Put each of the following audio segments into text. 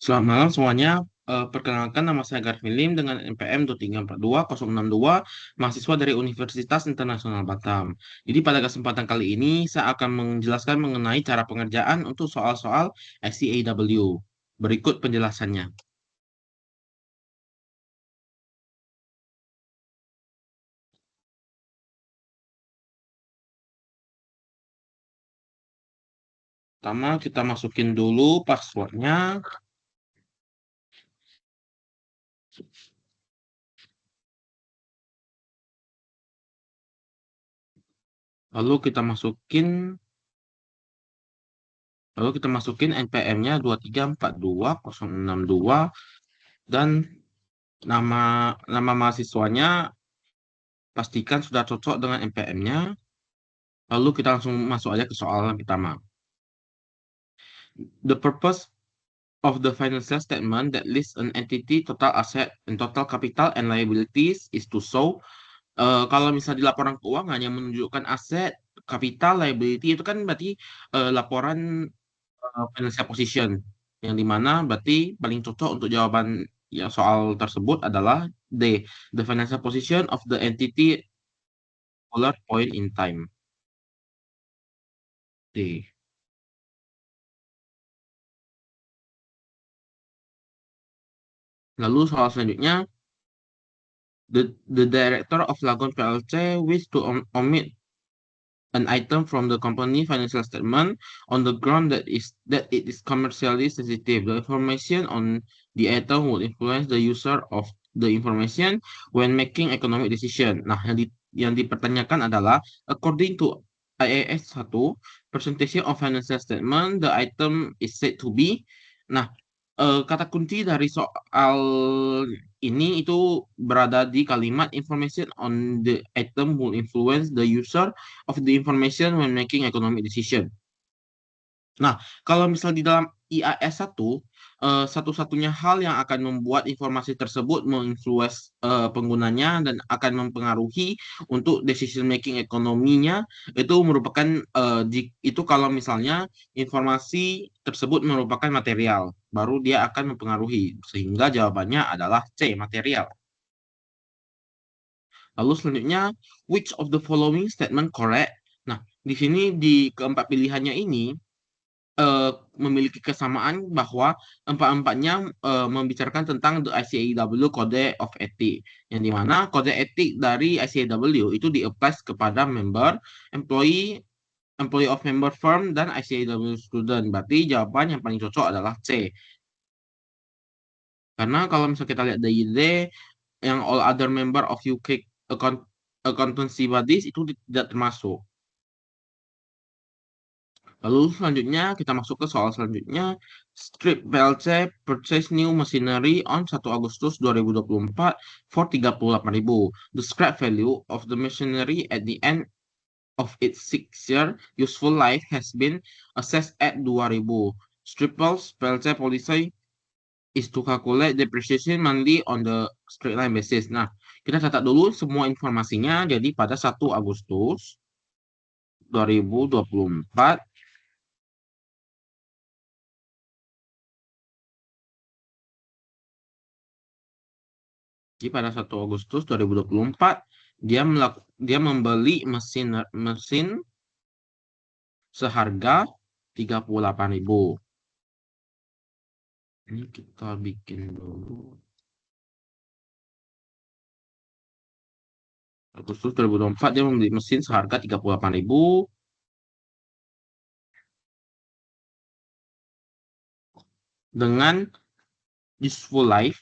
Selamat malam semuanya. Perkenalkan nama saya Garfilim dengan NPM 2342062, mahasiswa dari Universitas Internasional Batam. Jadi pada kesempatan kali ini saya akan menjelaskan mengenai cara pengerjaan untuk soal-soal SCAW. Berikut penjelasannya. Pertama kita masukin dulu passwordnya, lalu kita masukin NPM-nya 2342062 dan nama nama mahasiswanya pastikan sudah cocok dengan NPM-nya. Lalu kita langsung masuk aja ke soal yang pertama. The purpose of the financial statement that lists an entity total asset and total capital and liabilities is to show. Kalau misalnya di laporan keuangan yang menunjukkan aset, kapital, liability itu kan berarti laporan financial position, yang dimana berarti paling cocok untuk jawaban ya soal tersebut adalah D, the financial position of the entity particular point in time. D. Lalu soal selanjutnya, the director of Lagon PLC wish to omit an item from the company financial statement on the ground that it is commercially sensitive. The information on the item will influence the user of the information when making economic decision. Nah, yang dipertanyakan adalah according to IAS 1, presentation of financial statement, the item is said to be. Nah, kata kunci dari soal ini itu berada di kalimat information on the item will influence the user of the information when making economic decision. Nah, kalau misal di dalam IAS 1, satu-satunya hal yang akan membuat informasi tersebut menginfluence penggunanya dan akan mempengaruhi untuk decision making ekonominya itu merupakan itu kalau misalnya informasi tersebut merupakan material, baru dia akan mempengaruhi. Sehingga jawabannya adalah C, material. Lalu selanjutnya, which of the following statement correct? Nah, di sini di keempat pilihannya ini eh, memiliki kesamaan bahwa empat-empatnya membicarakan tentang the ICAEW Code of Ethics, yang dimana kode etik dari ICAEW itu di-apply kepada member, employee, employee of member firm, dan ICAEW student. Berarti jawaban yang paling cocok adalah C. Karena kalau misalnya kita lihat dari D, yang all other member of UK accountancy bodies itu tidak termasuk. Lalu selanjutnya kita masuk ke soal selanjutnya. Strip PLC purchase new machinery on 1 Agustus 2024 for 38.000. The scrap value of the machinery at the end of its 6-year useful life has been assessed at 2.000. Striples PLC policy is to calculate depreciation monthly on the straight line basis. Nah, kita catat dulu semua informasinya. Jadi pada 1 Agustus 2024, jadi pada 1 Agustus 2024 dia membeli mesin mesin seharga 38.000. Ini kita bikin dulu. Agustus 2024 dia membeli mesin seharga 38.000 dengan useful life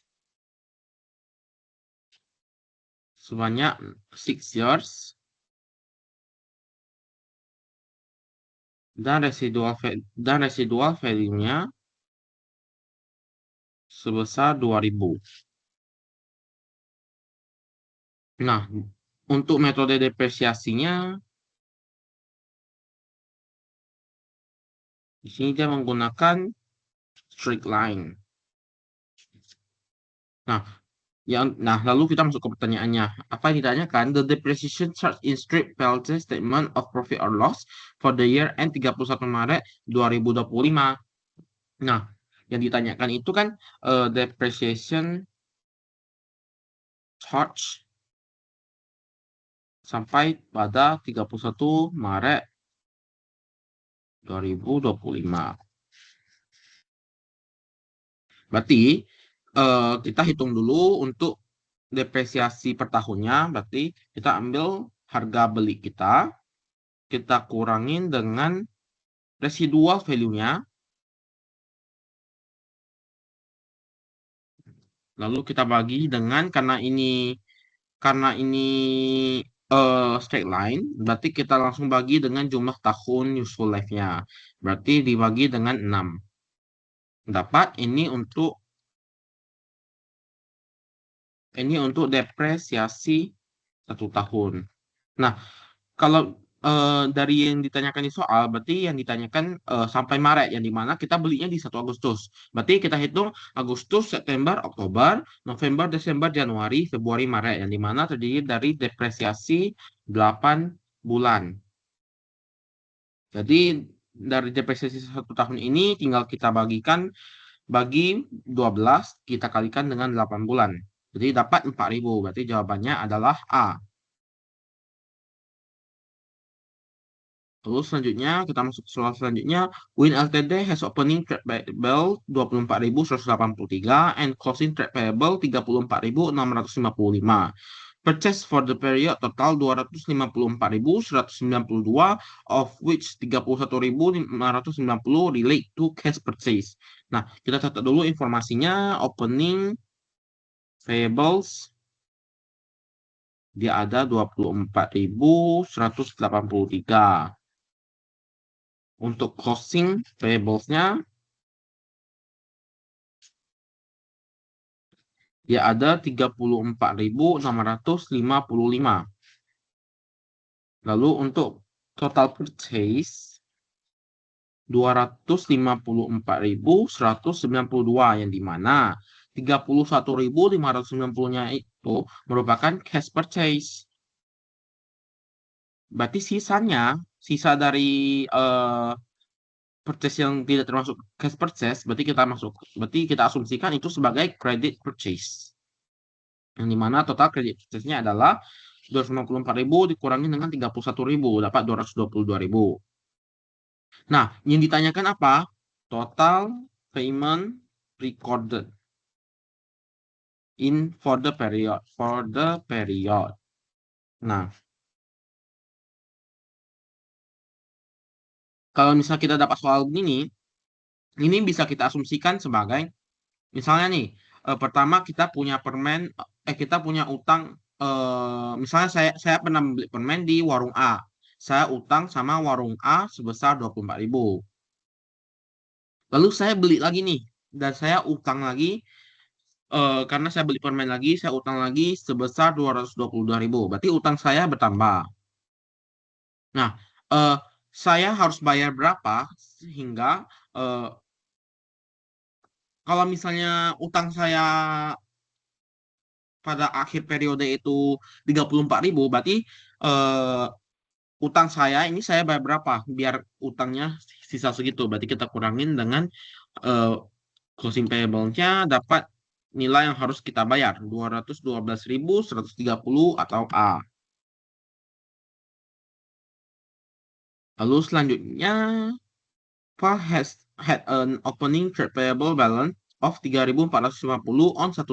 sebanyak 6 years dan residual value-nya sebesar 2.000. Nah, untuk metode depresiasinya di sini dia menggunakan straight line. Nah, lalu kita masuk ke pertanyaannya. Apa yang ditanyakan? The depreciation charge in strip PLC statement of profit or loss for the year end 31 Maret 2025. Nah, Yang ditanyakan itu kan depreciation charge sampai pada 31 Maret 2025. Berarti kita hitung dulu untuk depresiasi per tahunnya. Berarti kita ambil harga beli kita kurangin dengan residual value-nya, lalu kita bagi dengan karena ini straight line, berarti kita langsung bagi dengan jumlah tahun useful life-nya. Berarti dibagi dengan 6. Dapat ini untuk depresiasi 1 tahun. Nah, kalau dari yang ditanyakan di soal, berarti yang ditanyakan sampai Maret, yang dimana kita belinya di 1 Agustus. Berarti kita hitung Agustus, September, Oktober, November, Desember, Januari, Februari, Maret, yang dimana terdiri dari depresiasi 8 bulan. Jadi dari depresiasi 1 tahun ini tinggal kita bagi 12, kita kalikan dengan 8 bulan. Jadi dapat 4.000. Berarti jawabannya adalah A. Terus selanjutnya kita masuk ke soal selanjutnya. Win Ltd has opening trade payable 24.183 and closing trade payable 34.655. Purchase for the period total 254.192, of which 31.590 relate to cash purchase. Nah, kita catat dulu informasinya. Opening payables dia ada 24.183. Untuk closing payables-nya dia ada 34.655. Lalu untuk total purchase 254.192, yang dimana 31.590-nya itu merupakan cash purchase. Berarti sisa dari purchase yang tidak termasuk cash purchase, berarti kita asumsikan itu sebagai credit purchase. Yang dimana total credit purchase-nya adalah 254.000 dikurangi dengan 31.000, dapat 222.000. Nah, yang ditanyakan apa? Total payment recorded for the period. Nah, kalau misalnya kita dapat soal ini bisa kita asumsikan sebagai, misalnya nih, pertama kita punya utang, misalnya saya pernah beli permen di warung A. Saya utang sama warung A sebesar 24.000. Lalu saya beli lagi nih, dan saya utang lagi, karena saya beli permen lagi, saya utang lagi sebesar 222.000. Berarti utang saya bertambah. Nah, eh, saya harus bayar berapa sehingga eh, kalau misalnya utang saya pada akhir periode itu 34.000, berarti eh, utang saya bayar berapa biar utangnya sisa segitu. Berarti kita kurangin dengan eh, closing payable-nya, dapat nilai yang harus kita bayar 212.130 atau A. Lalu selanjutnya, Fa has had an opening trade payable balance of 3.450 on 1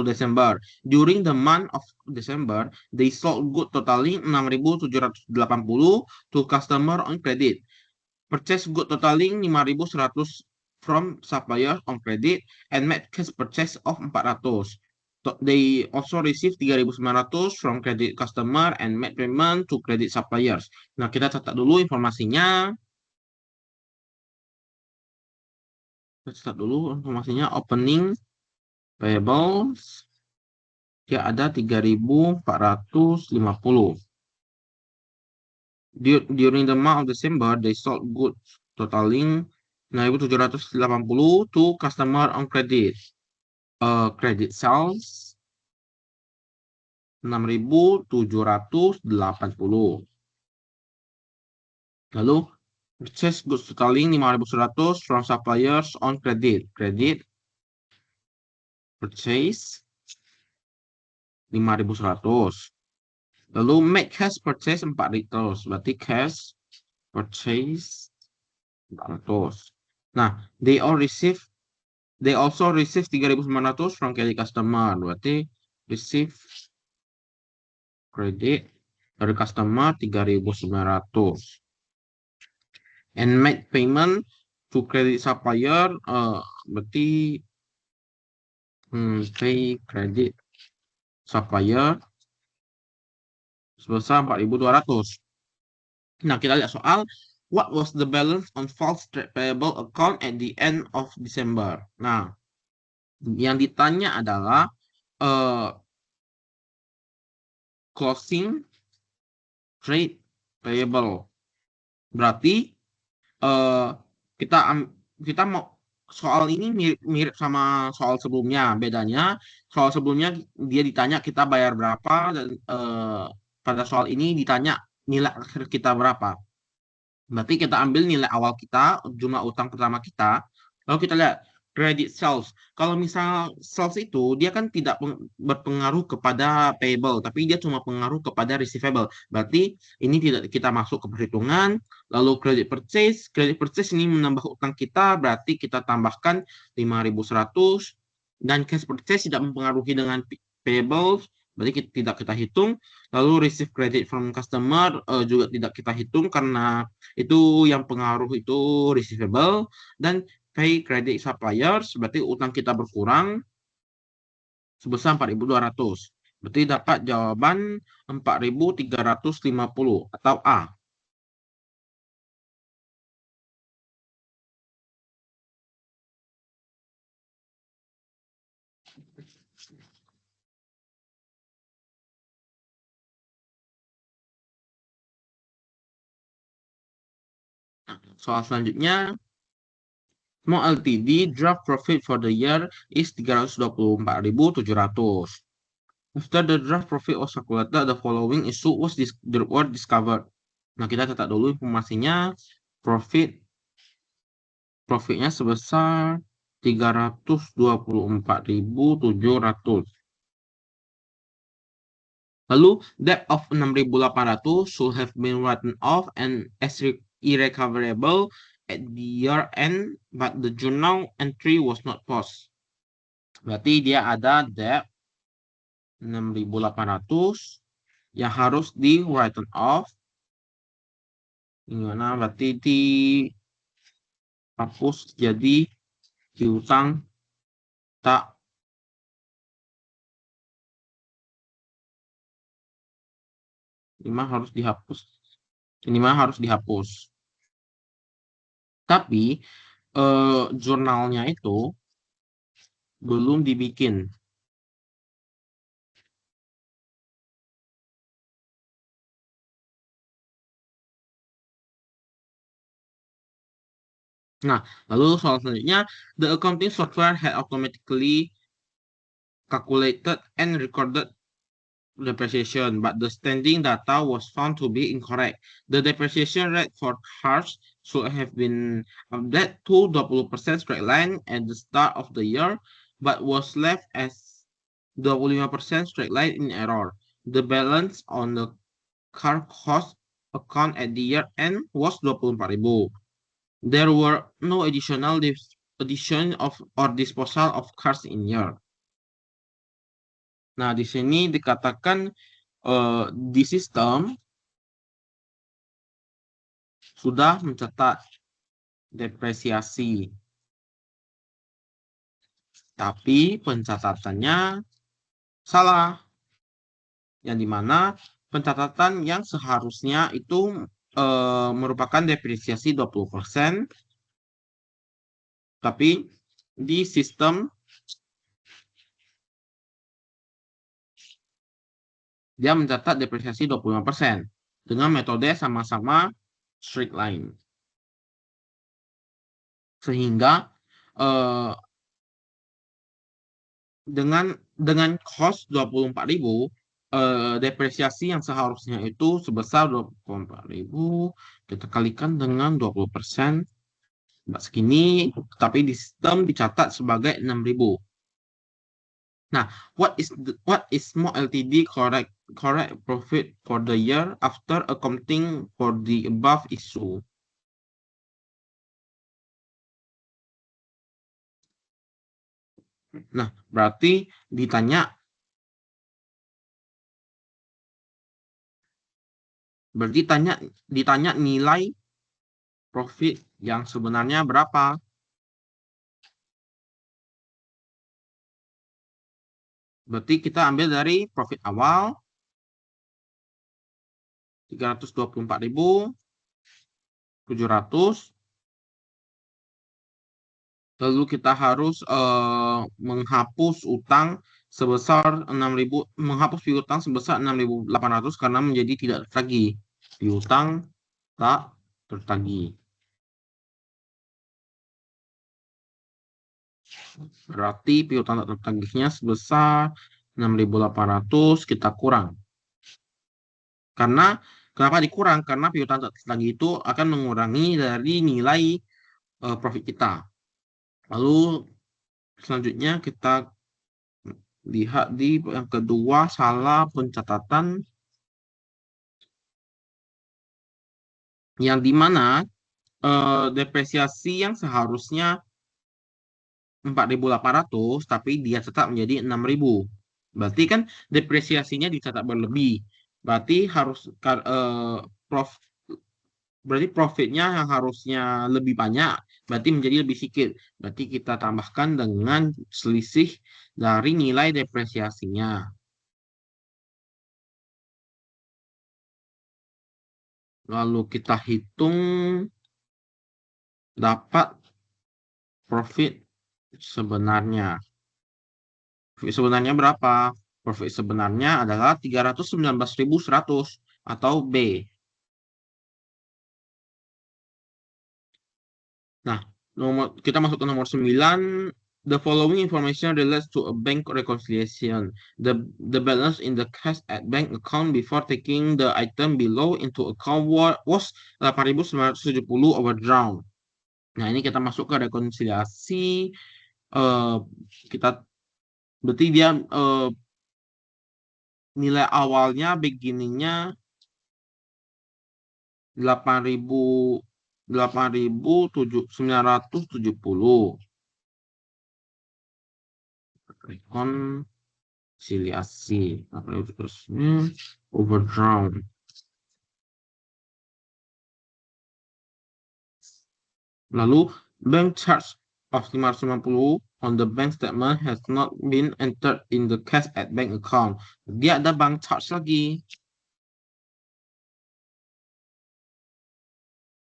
Desember. During the month of December, they sold goods totaling 6.780 to customer on credit. Purchase goods totaling 5.100 from suppliers on credit and made cash purchase of 400. They also received 3.900 from credit customer and made payment to credit suppliers. Nah, kita catat dulu informasinya. Opening payables dia ada 3.450. During the month of December, they sold goods totaling 9.780 to customer on credit. Credit sales 6.780. Lalu Purchase goods totaling 5.100 from suppliers on credit. Credit purchase 5.100. Lalu make cash purchase 400. Berarti cash purchase 400. Nah, they also receive 3.900 from credit customer. Berarti receive credit dari customer 3.900. And make payment to credit supplier berarti pay credit supplier sebesar 4.200. Nah, kita lihat soal what was the balance on false trade payable account at the end of December. Nah, yang ditanya adalah closing trade payable. Berarti eh kita kita mau soal ini mirip sama soal sebelumnya. Bedanya soal sebelumnya dia ditanya kita bayar berapa dan pada soal ini ditanya nilai akhir kita berapa. Berarti kita ambil nilai awal kita, jumlah utang pertama kita, lalu kita lihat credit sales. Kalau misal sales itu dia kan tidak berpengaruh kepada payable, tapi dia cuma pengaruh kepada receivable. Berarti ini tidak kita masuk ke perhitungan. Lalu credit purchase ini menambah utang kita, berarti kita tambahkan 5.100 dan cash purchase tidak mempengaruhi dengan payable, berarti tidak kita hitung. Lalu receive credit from customer juga tidak kita hitung karena itu yang pengaruh itu receivable. Dan pay credit suppliers berarti utang kita berkurang sebesar 4.200. Berarti dapat jawaban 4.350 atau A. Soal selanjutnya, Small Ltd draft profit for the year is 324.700. After the draft profit was calculated, the following issue was discovered. Nah, kita catat dulu informasinya. Profitnya sebesar 324.700. Lalu debt of 6.800 should have been written off and as irrecoverable at the year end, but the journal entry was not posted. Berarti dia ada debt 6.800 yang harus di written off. Gimana? Berarti dihapus jadi piutang tak ini harus dihapus. Ini mah harus dihapus. Tapi jurnalnya itu belum dibikin. Nah, lalu soal selanjutnya, the accounting software had automatically calculated and recorded depreciation, but the standing data was found to be incorrect. The depreciation rate for cars should have been updated to 20% straight line at the start of the year, but was left as 25% straight line in error. The balance on the car cost account at the year end was 24.000. There were no addition of or disposal of cars in year. Nah, di sini dikatakan di sistem sudah mencatat depresiasi. Tapi pencatatannya salah. Yang dimana pencatatan yang seharusnya itu merupakan depresiasi 20%. Tapi di sistem dia mencatat depresiasi 25% dengan metode sama-sama straight line. Sehingga dengan cost 24.000 depresiasi yang seharusnya itu sebesar 24.000 kita kalikan dengan 20%, Mbak segini, tapi di sistem dicatat sebagai 6.000. Nah, what is more LTD correct profit for the year after accounting for the above issue? Nah, berarti ditanya ditanya nilai profit yang sebenarnya berapa. Berarti kita ambil dari profit awal 324.700. Lalu kita harus menghapus utang sebesar 6.000, menghapus piutang sebesar 6.800 karena menjadi tidak tertagih. Piutang tak tertagih. Berarti piutang tak tertagihnya sebesar 6.800 kita kurang. Karena kenapa dikurang? Karena piutang tak tertagih itu akan mengurangi dari nilai profit kita. Lalu selanjutnya kita lihat di yang kedua, salah pencatatan, yang dimana depresiasi yang seharusnya 4.800 tapi dia tetap menjadi 6.000. Berarti kan depresiasinya dicatat berlebih. Berarti harus prof berarti profitnya yang harusnya lebih banyak, berarti menjadi lebih sedikit. Berarti kita tambahkan dengan selisih dari nilai depresiasinya. Lalu kita hitung dapat profit sebenarnya. Profit sebenarnya berapa? Profit sebenarnya adalah 319.100 atau B. Nah, kita masuk ke nomor 9. The following information relates to a bank reconciliation. The balance in the cash at bank account before taking the item below into account was 8.970 overdrawn. Nah, ini kita masuk ke rekonsiliasi. Eh, kita berarti dia nilai awalnya beginningnya 8.970 rekonsiliasi overdrawn. Lalu bank charge of 550 on the bank statement has not been entered in the cash at bank account. Dia ada bank charge lagi.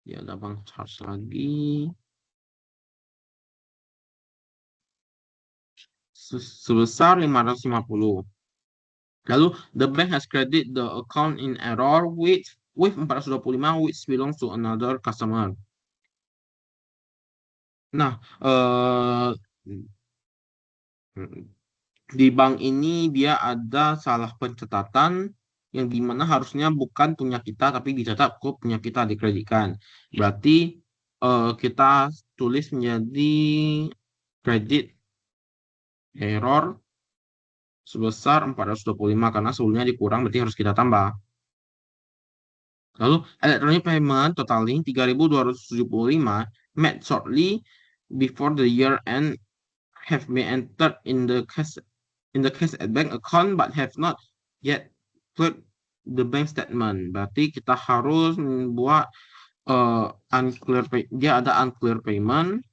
Dia ada bank charge lagi. Sebesar 550. Lalu the bank has credit the account in error with 425 which belongs to another customer. Nah, di bank ini dia ada salah pencatatan yang dimana harusnya bukan punya kita tapi dicatat kok punya kita dikreditkan. Berarti kita tulis menjadi kredit error sebesar 425 karena sebelumnya dikurang berarti harus kita tambah. Lalu electronic payment totaling 3.275 made shortly before the year end have been entered in the cash at bank account but have not yet cleared the bank statement. Berarti kita harus membuat dia ada unclear payment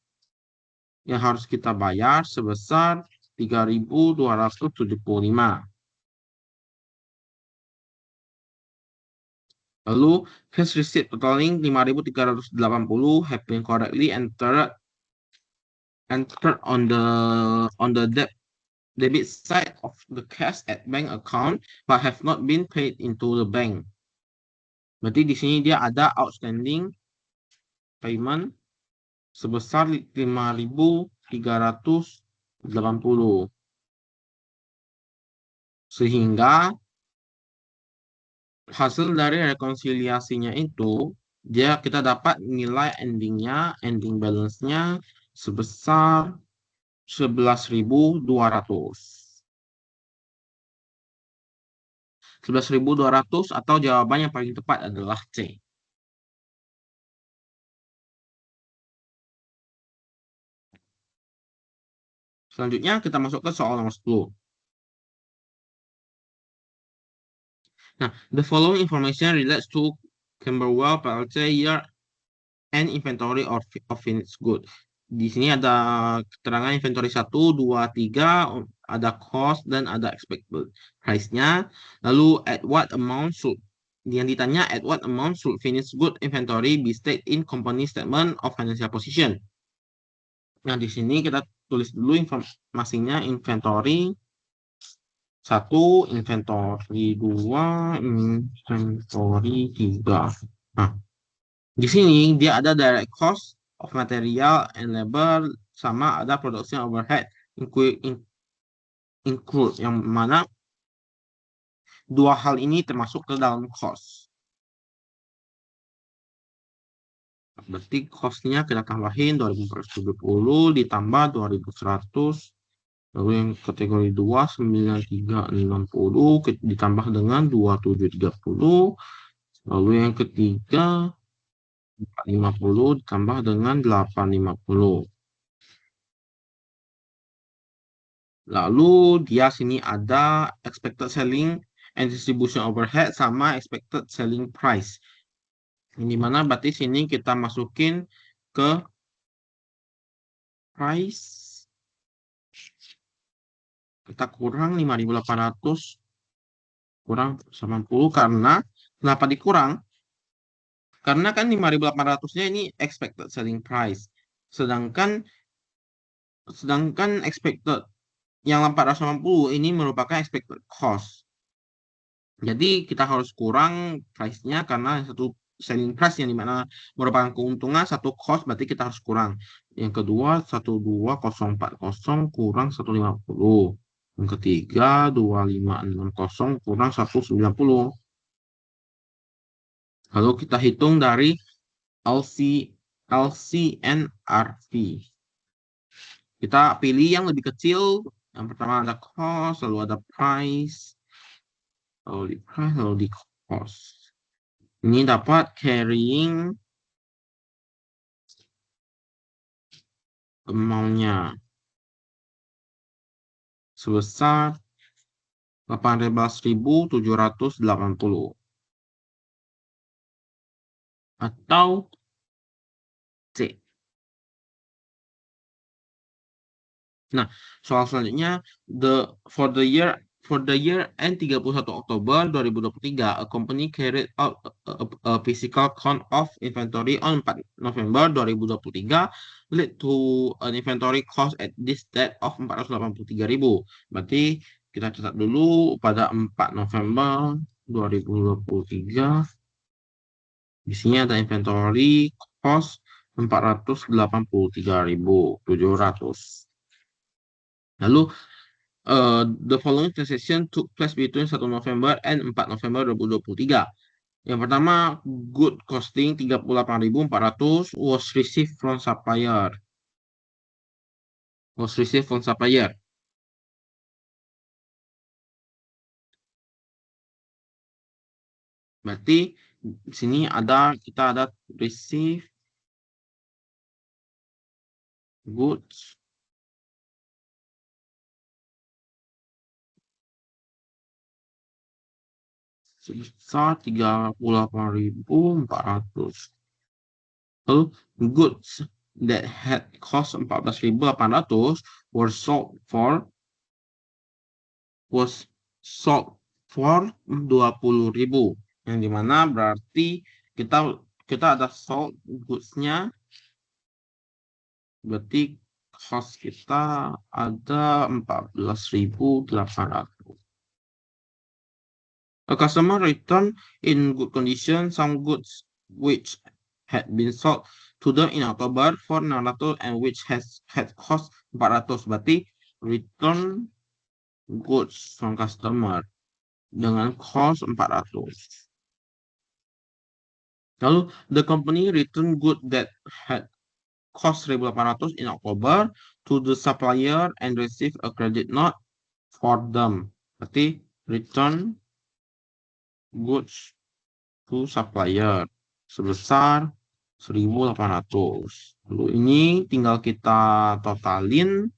yang harus kita bayar sebesar 3.275. Lalu cash receipt totaling 5.380 have been correctly entered on the debit side of the cash at bank account but have not been paid into the bank. Berarti di sini dia ada outstanding payment sebesar 5.380. Sehingga hasil dari rekonsiliasinya itu, kita dapat nilai endingnya, ending balance-nya sebesar 11.200. 11.200 atau jawaban yang paling tepat adalah C. Selanjutnya kita masuk ke soal nomor 10. Nah, the following information relates to Camberwell PLC year and inventory of finished good. Di sini ada keterangan inventory 1, 2, 3, ada cost dan ada expected price-nya. Lalu yang ditanya at what amount should finished good inventory be stated in company statement of financial position. Nah, di sini kita tulis dulu informasinya inventory 1, inventory 2, inventory 3. Nah, di sini dia ada direct cost of material and labor sama ada production overhead include yang mana dua hal ini termasuk ke dalam cost. Berarti cost-nya kita tambahin 2.470 ditambah 2.100. Lalu yang kategori 2 9.360 ditambah dengan 2.730. Lalu yang ketiga 450 ditambah dengan 850. Lalu dia sini ada expected selling and distribution overhead sama expected selling price. Ini mana berarti sini kita masukin ke price. Kita kurang 5.800 kurang 90 karena kenapa dikurang? Karena kan 5.800-nya ini expected selling price. Sedangkan expected yang 480 ini merupakan expected cost. Jadi kita harus kurang price-nya karena satu selling price yang dimana merupakan keuntungan, satu cost berarti kita harus kurang. Yang kedua 12040 kurang 150. Yang ketiga 2560 kurang 190. Lalu kita hitung dari LCNRV. Kita pilih yang lebih kecil. Yang pertama ada cost, lalu ada price, lalu di cost. Ini dapat carrying amount-nya sebesar 18.780 atau C. Nah, soal selanjutnya for the year end 31 Oktober 2023, a company carried out a physical count of inventory on 4 November 2023 lead to an inventory cost at this date of 483.000. Berarti kita catat dulu pada 4 November 2023 di sini ada inventory cost 483.700. Lalu the following transaction took place between 1 November and 4 November 2023. Yang pertama, good costing 38.400 was received from supplier. Berarti di sini kita ada receive goods sebesar 38.400. Lalu goods that had cost 14.800 were sold for 20.000, yang dimana berarti kita ada sold goods-nya, berarti cost kita ada 14.800. A customer returned in good condition some goods which had been sold to them in October for 900 and which had cost 400. Berarti return goods from customer dengan cost 400. Lalu, the company returned good that had cost 1.800 in October to the supplier and received a credit note for them. Berarti return goods to supplier sebesar 1.800. Lalu ini tinggal kita totalin.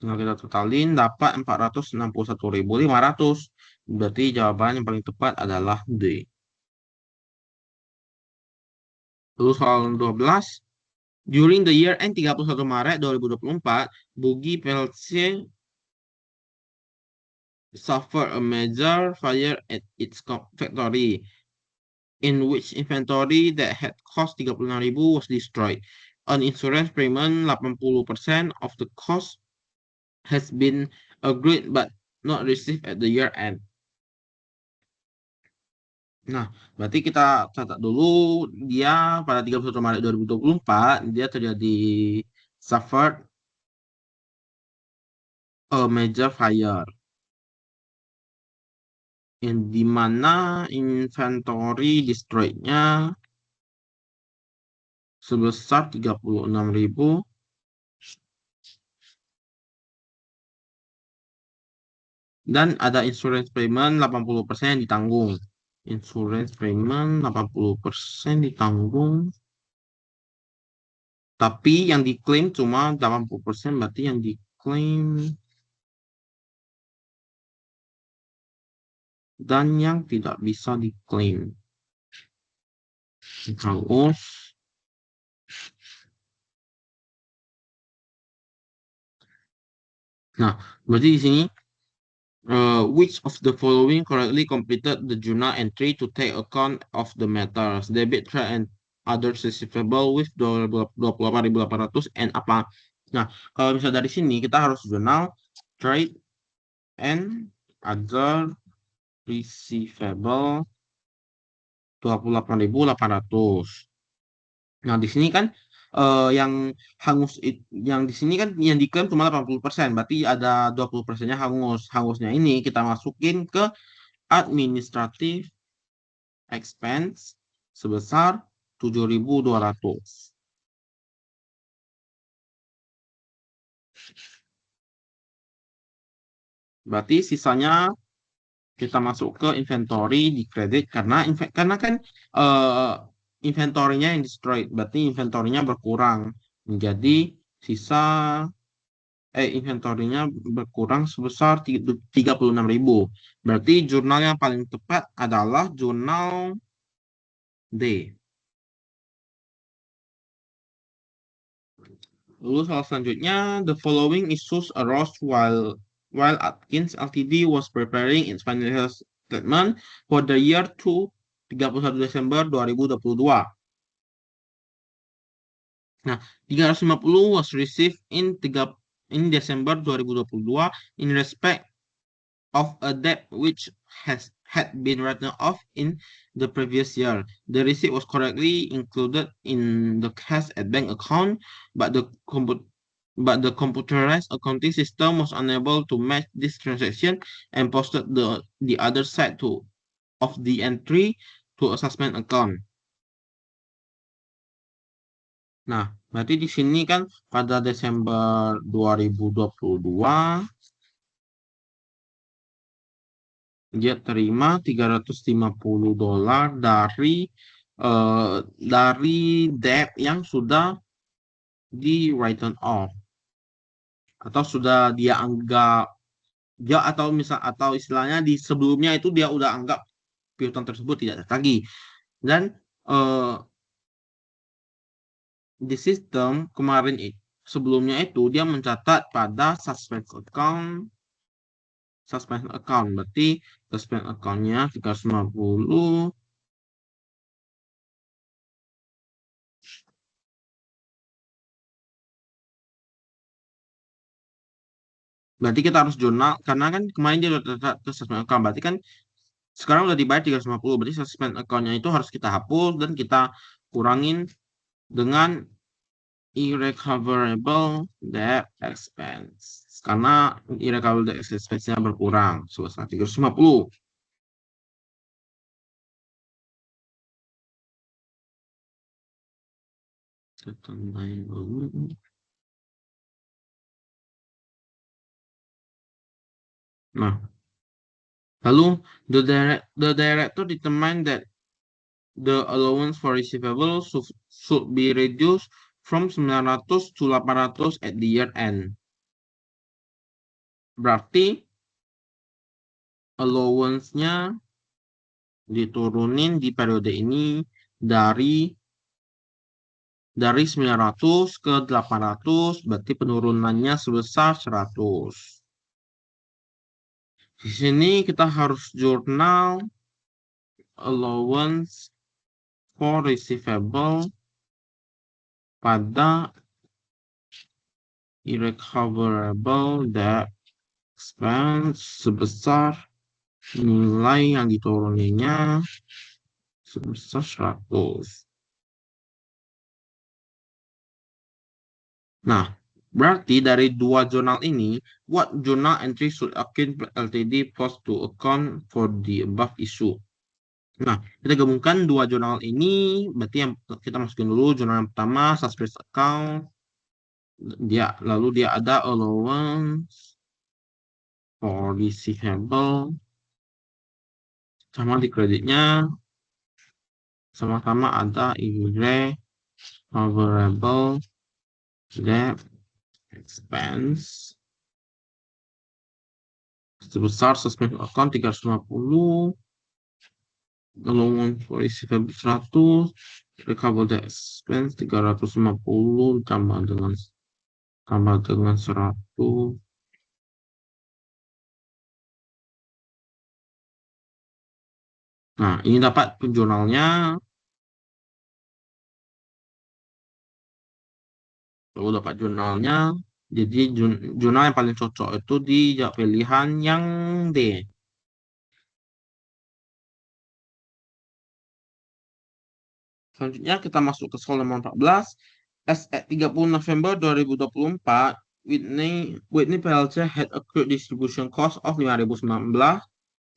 Dapat 461.500. Berarti jawaban yang paling tepat adalah D. Lalu soal 12. During the year end 31 Maret 2024, Bugi PLC suffered a major fire at its factory, in which inventory that had cost 36.000 was destroyed. An insurance payment 80% of the cost has been agreed but not received at the year end. Nah, berarti kita catat dulu dia pada 31 Maret 2024 dia terjadi suffered a major fire yang dimana inventory destroyed-nya sebesar 36.000 dan ada insurance payment 80% yang ditanggung. Insurance payment 80% ditanggung. Tapi yang diklaim cuma 80%, berarti yang diklaim dan yang tidak bisa diklaim. Terus nah, berarti di sini which of the following correctly completed the journal entry to take account of the matters debit, trade, and others receivable with 28.800 and apa. Nah, kalau misalnya dari sini kita harus journal trade and other receivable 28.800. Nah, di sini kan yang hangus yang di sini kan yang diklaim cuma 80%, berarti ada 20%-nya hangus. Hangusnya ini kita masukin ke administrative expense sebesar 7.200. Berarti sisanya kita masuk ke inventory di kredit karena kan eh, inventorinya yang destroyed, berarti inventorinya berkurang menjadi sisa inventorinya berkurang sebesar 36.000. Berarti jurnal yang paling tepat adalah jurnal D. Lalu soal selanjutnya, the following issues arose while Atkins Ltd was preparing its financial statement for the year to 31 Desember 2022. Nah, 350 was received in Desember 2022 in respect of a debt which had been written off in the previous year. The receipt was correctly included in the cash at bank account, but the computerized accounting system was unable to match this transaction and posted the other side of the entry to a suspend account. Nah, berarti di sini kan pada Desember 2022 dia terima $350 dari debt yang sudah di written off atau sudah dia anggap dia atau istilahnya di sebelumnya itu dia udah anggap piutang tersebut tidak ada lagi dan di sistem kemarin sebelumnya itu dia mencatat pada suspend account berarti suspend accountnya 350. Berarti kita harus jurnal karena kan kemarin dia udah tercatat suspend account, berarti kan sekarang udah dibayar 350, berarti suspend account-nya itu harus kita hapus dan kita kurangin dengan irrecoverable debt expense karena irrecoverable debt expense-nya berkurang sebesar 350. Nah, lalu the director determined that the allowance for receivable should be reduced from 900 to 800 at the year end. Berarti allowance-nya diturunin di periode ini dari 900 ke 800, berarti penurunannya sebesar 100. Di sini kita harus jurnal allowance for receivable pada irrecoverable debt expense sebesar nilai yang dituruninya sebesar 100. Nah, berarti dari dua jurnal ini, what journal entry should Akin Ltd post to account for the above issue? Nah, kita gabungkan dua jurnal ini, berarti yang kita masukin dulu jurnal yang pertama, suspicious account, lalu dia ada allowance for receivable, sama di kreditnya, sama-sama ada irrecoverable debt expense sebesar suspend account 350, allowance for receivable 100, recoverable debt expense 350 tambah dengan 100. Nah, ini dapat jurnalnya. Lalu dapat jurnalnya. Jadi jurnal yang paling cocok itu di pilihan yang D. Selanjutnya kita masuk ke soal nomor 14. As at 30 November 2024, Whitney PLC had accrued distribution cost of 5.019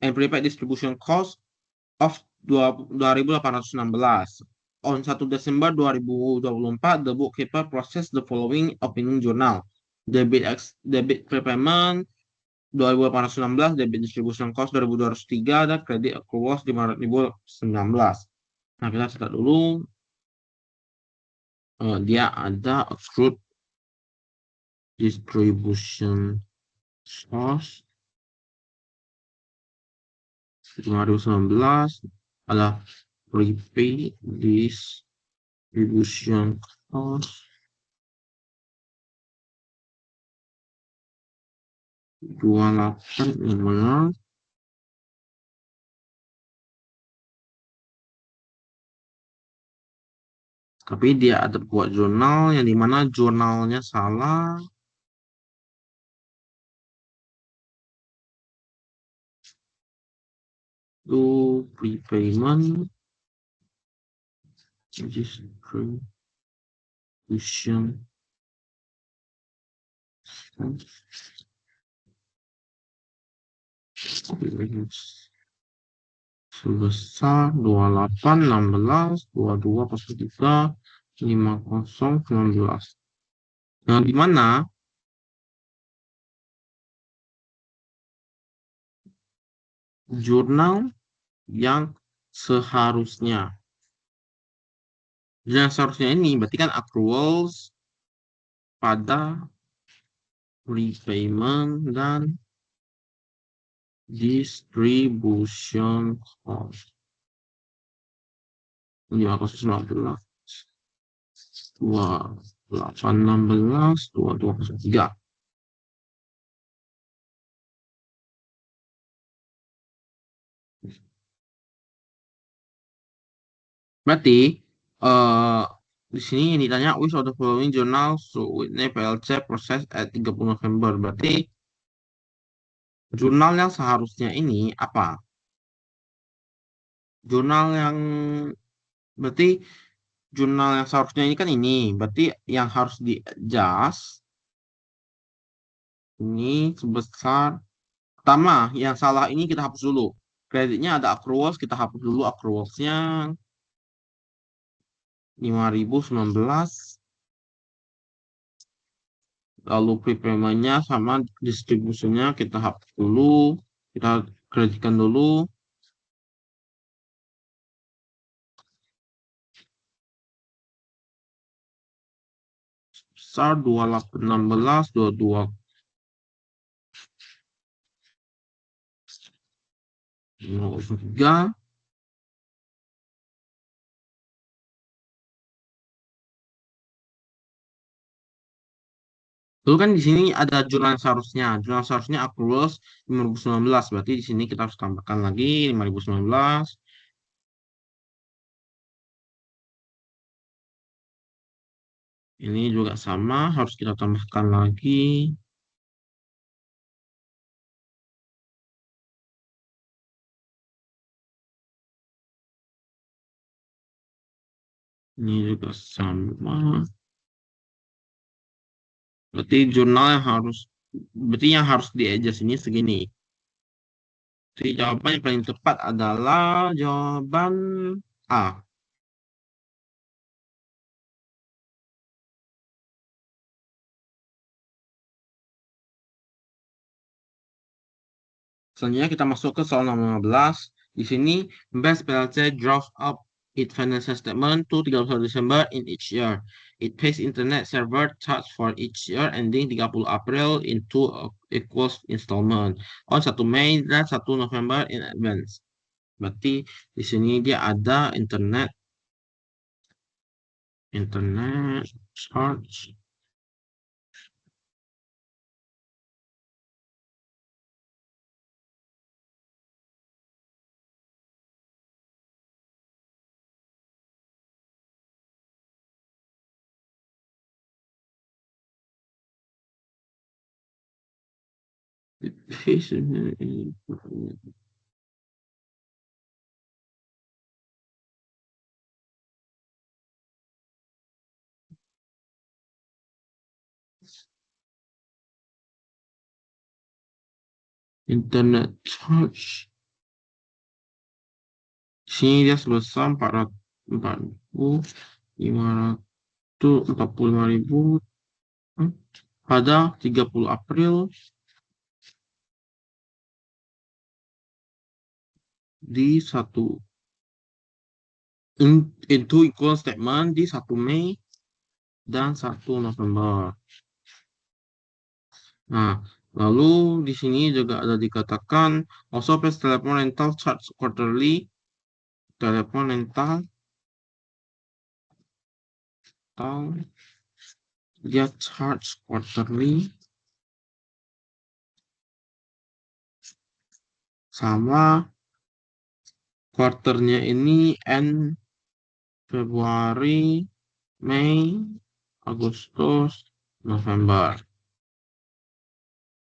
and prepaid distribution cost of 2.816. On 1 Desember 2024, the bookkeeper processed the following opening journal. Debit prepayment 2.816, debit distribution cost 2.203, dan credit accruals 500.019. Nah, kita catat dulu. Dia ada accrued distribution cost 2019, ada prepaid distribution cost 2815. Tapi dia ada buat jurnal yang dimana jurnalnya salah. Itu prepayment distribution sebesar 2816 2203 5019. Nah, di mana jurnal yang seharusnya. Yang seharusnya ini berarti kan accruals pada prepayment dan distribution cost. 519 2816 2203. Berarti di sini yang ditanya which of the following journal so Whitney PLC proses at 30 November. Berarti jurnal yang seharusnya ini apa? Jurnal yang berarti jurnal yang seharusnya ini kan ini. Berarti yang harus di adjust ini sebesar pertama yang salah ini kita hapus dulu. Kreditnya ada accruals, kita hapus dulu accrualsnya 5.019. Lalu prepayment-nya sama distribusinya kita hapus dulu. Kita kreditkan dulu. Besar 2816 22 3. Lalu kan di sini ada jurnal seharusnya. Jurnal seharusnya accruals 2019. Berarti di sini kita harus tambahkan lagi 5019. Ini juga sama, harus kita tambahkan lagi. Ini juga sama. Berarti jurnal yang harus, berarti yang harus di-adjust ini segini. Jadi jawaban yang paling tepat adalah jawaban A. Selanjutnya kita masuk ke soal nomor 15. Di sini, Best PLC draws up its financial statement to 31 Desember in each year. It pays internet server charge for each year ending 30 April in two equal installment on 1 Mei dan 1 November in advance. Berarti di sini dia ada internet charge internet charge. Sini dia sebesar 445.000 pada 30 April di satu into equal statement di 1 Mei dan 1 November. Nah, lalu di sini juga ada dikatakan also pays telephone rental charge quarterly. Telepon rental dia charge quarterly sama quarternya ini end Februari, Mei, Agustus, November.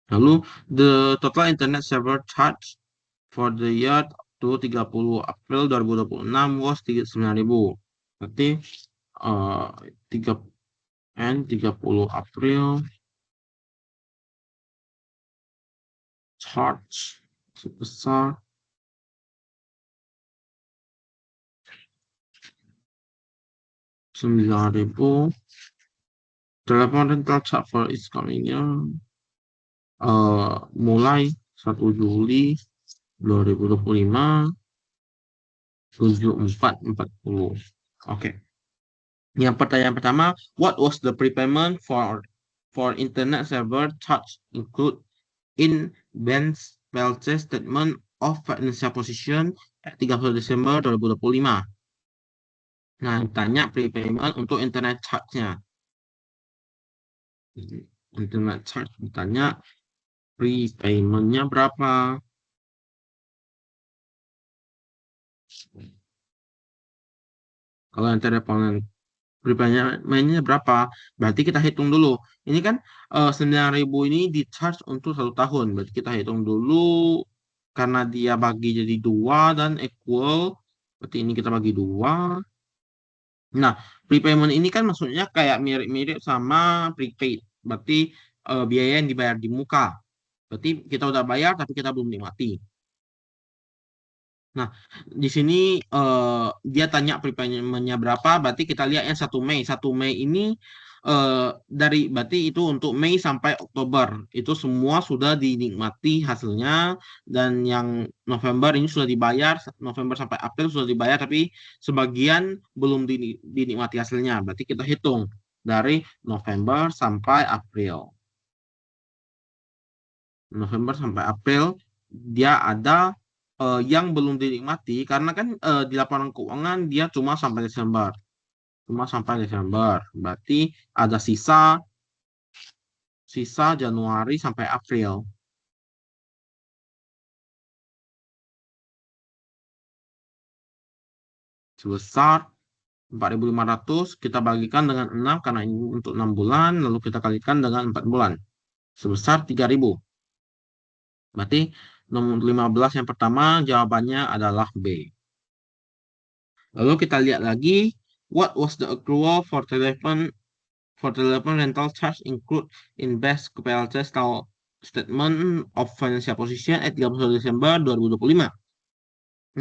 Lalu the total internet server charge for the year to 30 April 2026 was 39.000. Berarti 3 30 April charge sebesar 9.000. Telepon rental charge for is coming year mulai 1 Juli 2025 7440. Oke. Yang pertanyaan pertama, what was the prepayment for internet server charge include in Ben's PLC statement of financial position at 31 Desember 2025? Nah, tanya prepayment untuk internet charge-nya. Internet charge ditanya prepayment-nya berapa? Kalau yang telepon prepayment-nya berapa? Berarti kita hitung dulu. Ini kan 9.000 ini di charge untuk 1 tahun. Berarti kita hitung dulu karena dia bagi jadi 2 dan equal. Berarti ini kita bagi 2. Nah, prepayment ini kan maksudnya kayak mirip-mirip sama prepaid. Berarti biaya yang dibayar di muka. Berarti kita udah bayar tapi kita belum nikmati. Nah, di sini dia tanya prepayment-nya berapa, berarti kita lihat yang 1 Mei. 1 Mei ini berarti itu untuk Mei sampai Oktober itu semua sudah dinikmati hasilnya, dan yang November ini sudah dibayar, November sampai April sudah dibayar, tapi sebagian belum dinikmati hasilnya. Berarti kita hitung dari November sampai April. November sampai April dia ada yang belum dinikmati karena kan di laporan keuangan dia cuma sampai Desember. Cuma sampai Desember. Berarti ada sisa Januari sampai April sebesar 4.500 kita bagikan dengan 6 karena ini untuk 6 bulan, lalu kita kalikan dengan 4 bulan sebesar 3.000. Berarti nomor 15 yang pertama jawabannya adalah B. Lalu kita lihat lagi, what was the accrual for telephone rental charge include in best PLC statement of financial position at 31 Desember 2025.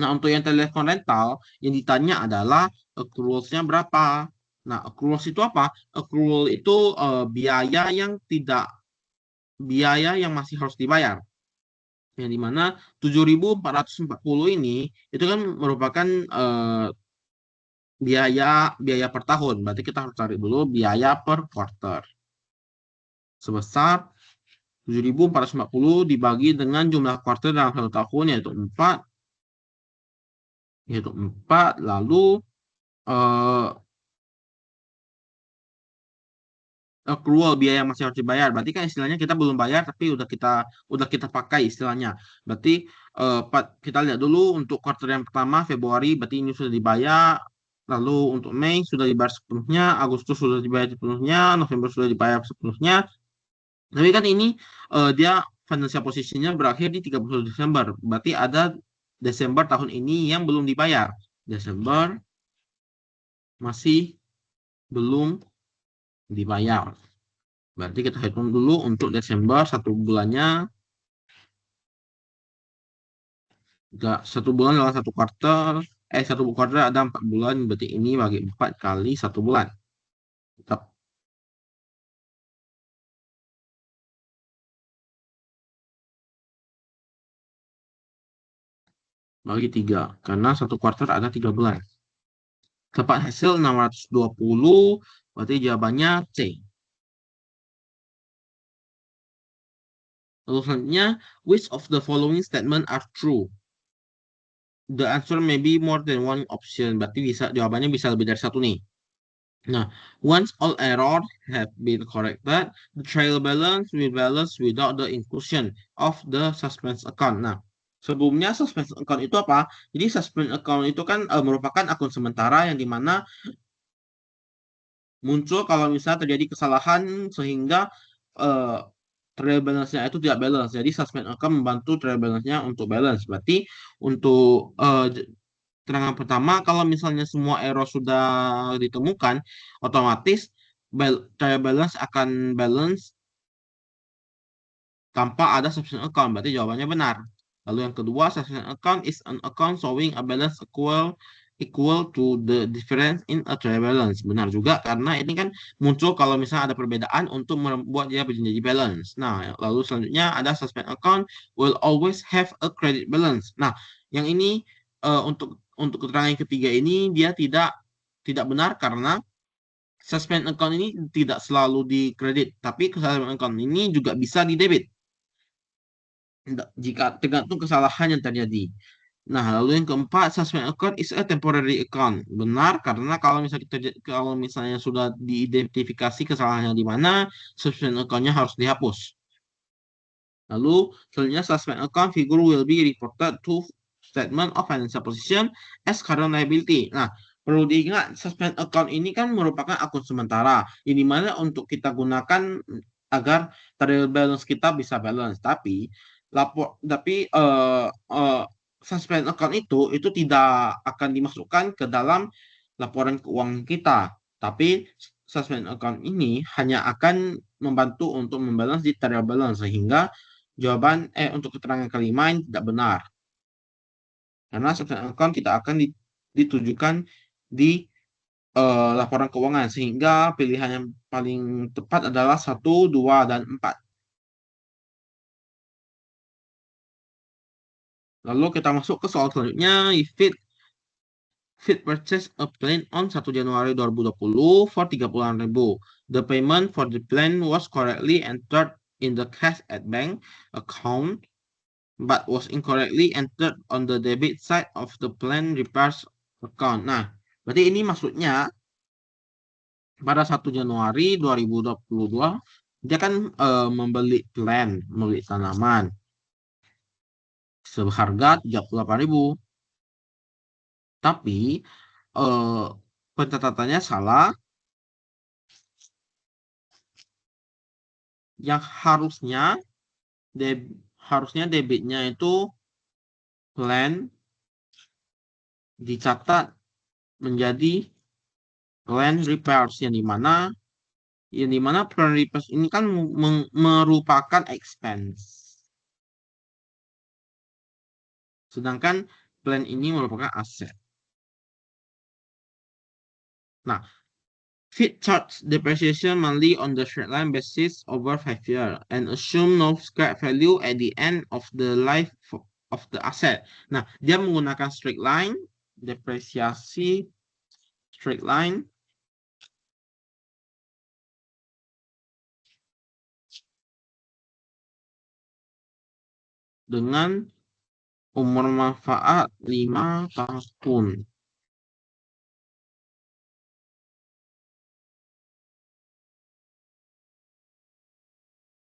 Nah, untuk yang telepon rental, yang ditanya adalah accruals-nya berapa. Nah, accruals itu apa? Accrual itu biaya yang masih harus dibayar. Yang dimana 7.440 ini itu kan merupakan biaya per tahun. Berarti kita harus cari dulu biaya per quarter. Sebesar 7.440 dibagi dengan jumlah quarter dalam satu tahun yaitu 4, lalu eh, accrual biaya yang masih harus dibayar. Berarti kan istilahnya kita belum bayar tapi udah kita pakai istilahnya. Berarti kita lihat dulu untuk quarter yang pertama Februari berarti ini sudah dibayar. Lalu untuk Mei sudah dibayar sepenuhnya, Agustus sudah dibayar sepenuhnya, November sudah dibayar sepenuhnya. Tapi kan ini dia financial position-nya berakhir di 31 Desember. Berarti ada Desember tahun ini yang belum dibayar. Desember masih belum dibayar. Berarti kita hitung dulu untuk Desember satu bulannya. Satu bulan adalah satu kuartal. Satu kuartal ada 4 bulan. Berarti ini bagi 4 kali satu bulan. Tetap bagi 3. Karena satu kuartal ada 3 bulan. Dapat hasil 620. Berarti jawabannya C. Lalu selanjutnya, which of the following statement are true? The answer may be more than one option. Berarti jawabannya bisa lebih dari satu nih. Nah, once all errors have been corrected, the trial balance will balance without the inclusion of the suspense account. Nah, sebelumnya suspense account itu apa? Jadi suspense account itu kan merupakan akun sementara yang dimana muncul kalau misalnya terjadi kesalahan sehingga uh, trial balance-nya itu tidak balance. Jadi suspend account membantu trial balance-nya untuk balance. Berarti untuk keterangan pertama, kalau misalnya semua error sudah ditemukan, otomatis trial balance akan balance tanpa ada subtraction account. Berarti jawabannya benar. Lalu yang kedua, subtraction account is an account showing a balance equal to the difference in a trial balance. Benar juga karena ini kan muncul kalau misalnya ada perbedaan untuk membuat dia menjadi balance. Nah, lalu selanjutnya ada suspend account will always have a credit balance. Nah, yang ini untuk keterangan yang ketiga ini dia tidak benar karena suspend account ini tidak selalu di kredit, tapi suspend account ini juga bisa di debit jika tergantung kesalahan yang terjadi. Nah, lalu yang keempat, suspend account is a temporary account. Benar, karena kalau misalnya sudah diidentifikasi kesalahannya di mana, suspend account-nya harus dihapus. Lalu, selanjutnya suspend account figure will be reported to statement of financial position as current liability. Nah, perlu diingat, suspend account ini kan merupakan akun sementara, ini mana untuk kita gunakan agar trial balance kita bisa balance. Tapi suspend account itu tidak akan dimasukkan ke dalam laporan keuangan kita. Tapi suspend account ini hanya akan membantu untuk membalance di trial balance sehingga untuk keterangan kelima ini tidak benar. Karena suspend account kita akan ditujukan di laporan keuangan, sehingga pilihan yang paling tepat adalah 1, 2, dan 4. Lalu kita masuk ke soal selanjutnya. If Fit purchase a plane on 1 Januari 2020 for 30.000. The payment for the plane was correctly entered in the cash at bank account but was incorrectly entered on the debit side of the plane repairs account. Nah, berarti ini maksudnya pada 1 Januari 2022 dia kan membeli tanaman seharga 38.000. Tapi eh, pencatatannya salah. Yang harusnya debitnya itu plan dicatat menjadi land repairs, yang dimana plan repairs ini kan merupakan expense, sedangkan plan ini merupakan aset. Nah, Fit charge depreciation monthly on the straight line basis over 5 years and assume no scrap value at the end of the life of the asset. Nah, dia menggunakan straight line, depresiasi straight line dengan umur manfaat 5 tahun.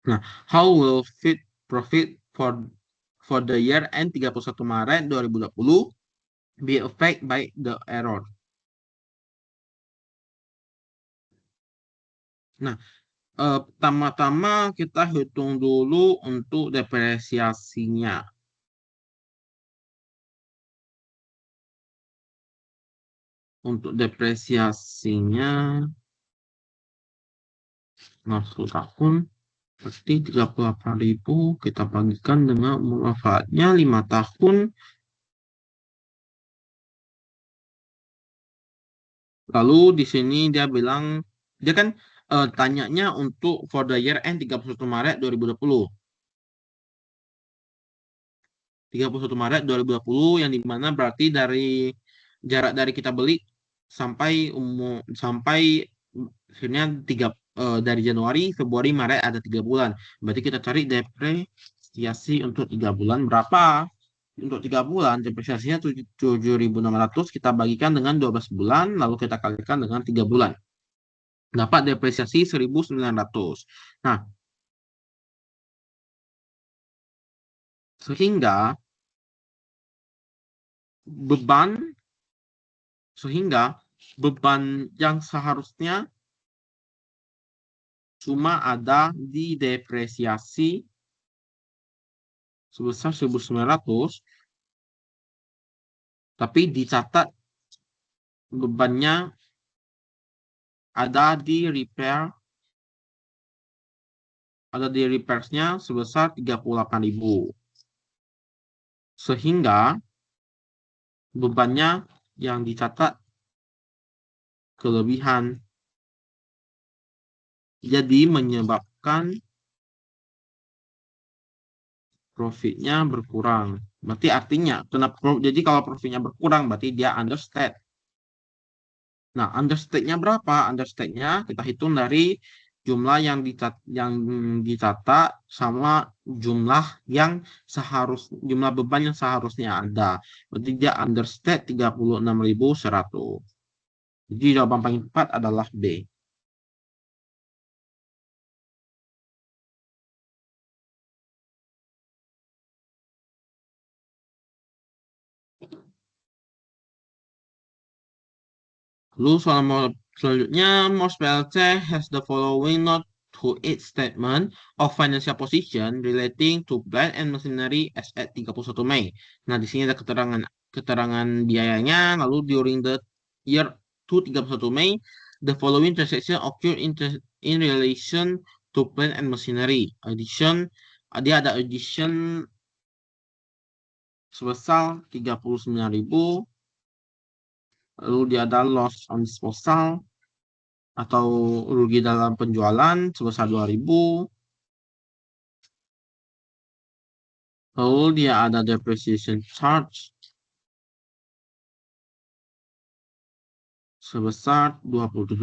Nah, how will Fit profit for the year end 31 Maret 2020 be affected by the error? Nah, pertama-tama kita hitung dulu untuk depresiasinya. Untuk depresiasinya 1 tahun pasti 38.000 kita bagikan dengan umur manfaatnya 5 tahun. Lalu di sini dia bilang, dia kan tanyanya untuk for the year end 31 Maret 2020. 31 Maret 2020 yang dimana berarti dari jarak dari kita beli sampai akhirnya dari Januari, Februari, Maret ada 3 bulan. Berarti kita cari depresiasi untuk 3 bulan berapa? Untuk 3 bulan depresiasinya 7.600 kita bagikan dengan 12 bulan lalu kita kalikan dengan 3 bulan. Dapat depresiasi 1.900. Nah, sehingga beban yang seharusnya cuma ada di depresiasi sebesar 1.900, tapi dicatat bebannya ada di repairsnya sebesar 38.000. Sehingga bebannya yang dicatat kelebihan. Jadi menyebabkan profitnya berkurang. Berarti artinya, jadi kalau profitnya berkurang berarti dia understate. Nah, understate-nya berapa? Understate-nya kita hitung dari jumlah yang dicatat sama jumlah beban yang seharusnya ada. Berarti dia understate 36.100. Jadi jawaban paling tepat adalah B. Lalu soal selanjutnya, Morse PLC has the following note to its statement of financial position relating to plant and machinery as at 31 Mei. Nah, di sini ada keterangan biayanya, lalu during the year to 31 Mei, the following transaction occurred in relation to plant and machinery. Dia ada addition sebesar 39.000. lalu dia ada loss on disposal atau rugi dalam penjualan sebesar 2.000, lalu dia ada depreciation charge sebesar 27.000.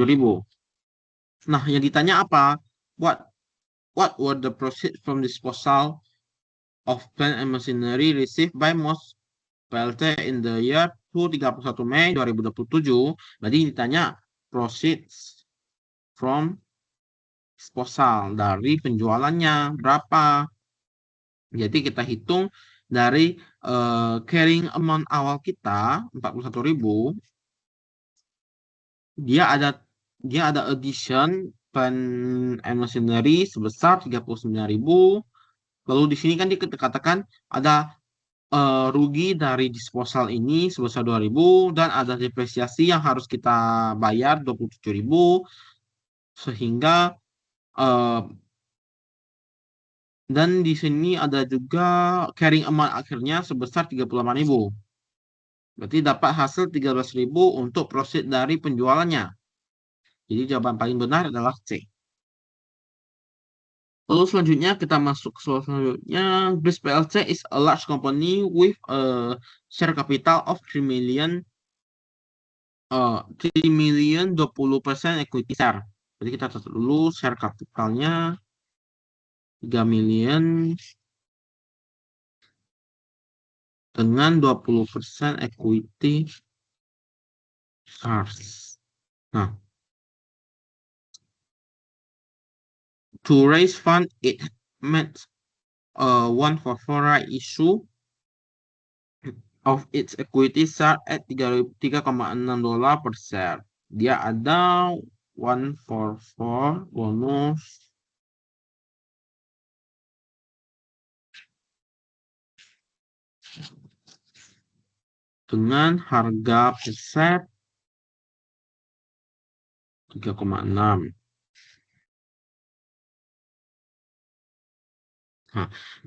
Nah, yang ditanya apa? What what were the proceeds from disposal of plant and machinery received by most PLT in the year to 31 Mei 2027? Berarti ditanya proceeds from disposal dari penjualannya berapa. Jadi kita hitung dari carrying amount awal kita 41.000, dia ada addition plant and machinery sebesar 39.000. Lalu di sini kan dikatakan ada rugi dari disposal ini sebesar 2.000 dan ada depresiasi yang harus kita bayar 27.000, sehingga eh, dan di sini ada juga carrying amount akhirnya sebesar 38.000. Berarti dapat hasil 13.000 untuk proceed dari penjualannya. Jadi jawaban paling benar adalah C. Lalu selanjutnya kita masuk ke soal selanjutnya. Greece PLC is a large company with a share capital of 3 million 20% equity share. Jadi kita catat dulu share capitalnya 3 million dengan 20% equity shares. Nah, to raise fund it made a 144 right issue of its equity share at $3,6 per share. Dia ada 144 bonus dengan harga per share 3,6.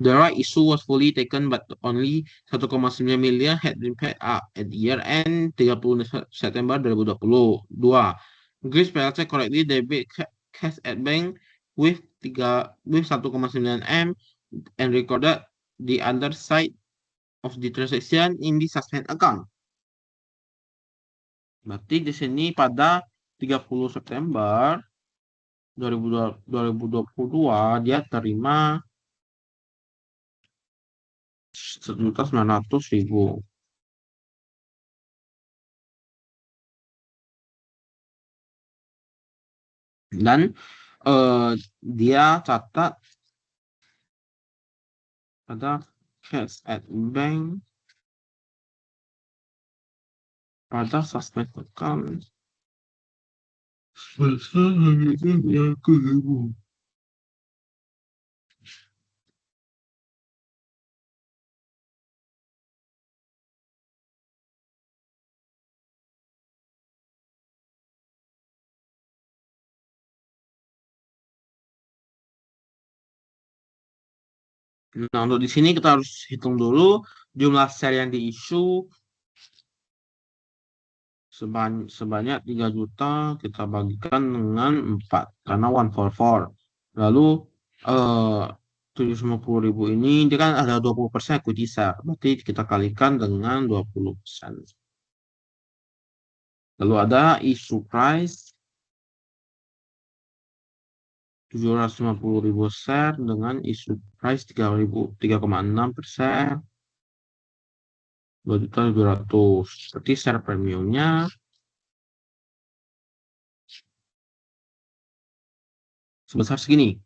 The right issue was fully taken but only 1,9 million had been paid up at year end 30 September 2022. Greece PLC correctly debit cash at bank with 1,9 M and recorded the other side of the transaction in the suspend account. Berarti di sini pada 30 September 2022 dia terima 1.900.000. Dan dia catat ada cash at bank pada suspend account. Nah, untuk di sini kita harus hitung dulu jumlah share yang di-issue sebanyak 3 juta kita bagikan dengan 4 karena 144. Lalu 750.000 ini dia kan ada 20% equity share. Berarti kita kalikan dengan 20%. Lalu ada issue price 750.000 share dengan issue price 3,6%. 2.700.000. Berarti share premiumnya sebesar segini.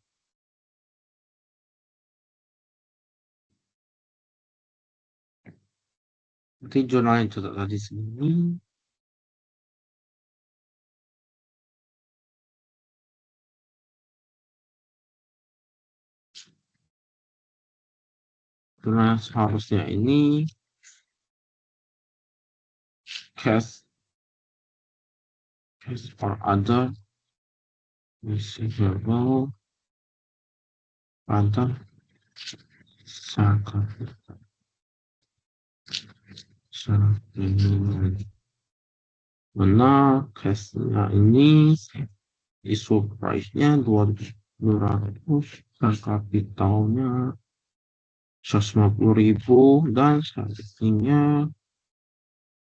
Berarti jurnal yang catat tadi segini. Jurnal seharusnya ini cash for other receivable other Mana cashnya ini isu price-nya 2.200 dan kapitalnya 150.000 dan startingnya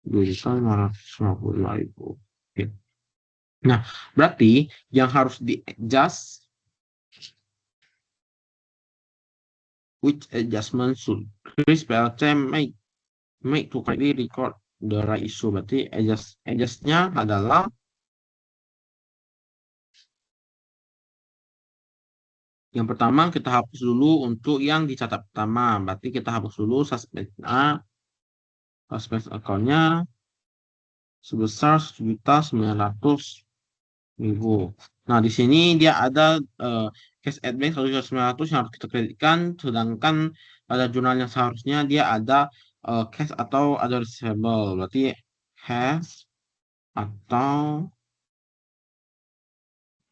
2.550.000. Oke. Nah, berarti yang harus di-adjust, which adjustment should Chris PLC make to correctly record the right issue. Berarti adjustnya adalah yang pertama kita hapus dulu untuk yang dicatat pertama. Berarti kita hapus dulu suspend account-nya sebesar 1.900.000. Nah, di sini dia ada cash advance 1.900 yang harus kita kreditkan, sedangkan pada jurnal yang seharusnya dia ada cash atau ada receivable. Berarti cash atau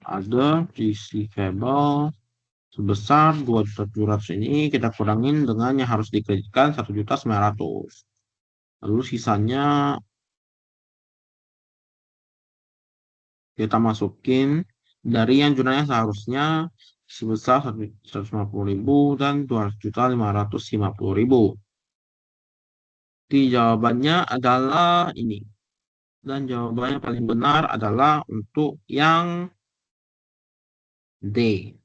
ada receivable sebesar 2.700 ini kita kurangin dengan yang harus dikreditkan 1.900. Lalu sisanya kita masukin dari yang jurnalnya seharusnya sebesar 150.000 dan 200.550.000. Jadi jawabannya adalah ini. Dan jawabannya paling benar adalah untuk yang D.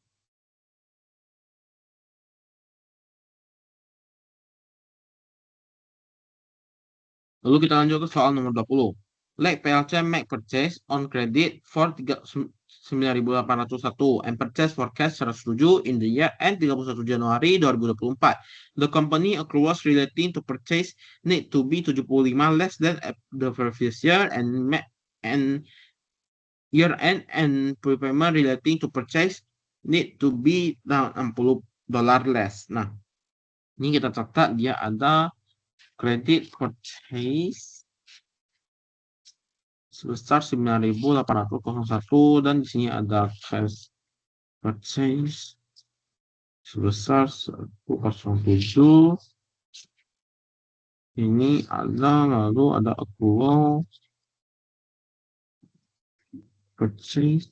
Lalu kita lanjut ke soal nomor 20. Let PLC make purchase on credit for 9.801 and purchase for cash 107 in the year end 31 Januari 2024. The company accruals relating to purchase need to be 75 less than the previous year and year end and prepayment relating to purchase need to be $60 less. Nah, ini kita catat dia ada credit purchase sebesar 9.801 dan di sini ada cash purchase sebesar 107. Ini ada lalu ada accrual purchase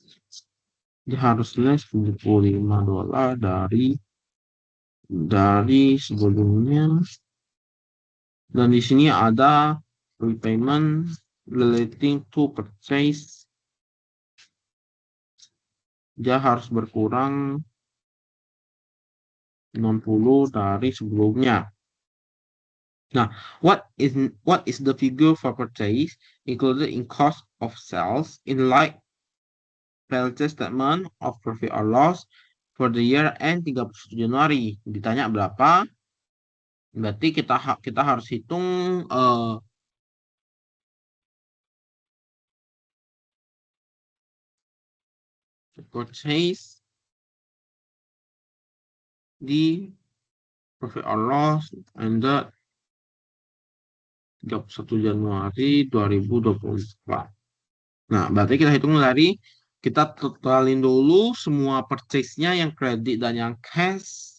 dia harus less $75 dari sebelumnya, dan di sini ada repayment relating to purchase dia harus berkurang 60 dari sebelumnya. Nah, what is the figure for purchase included in cost of sales in like PLC statement of profit or loss for the year end 31 Januari? Ditanya berapa? Berarti kita harus hitung purchase di profit or loss ended 31 Januari 2024. Nah, berarti kita hitung dari kita totalin dulu semua purchase-nya yang kredit dan yang cash.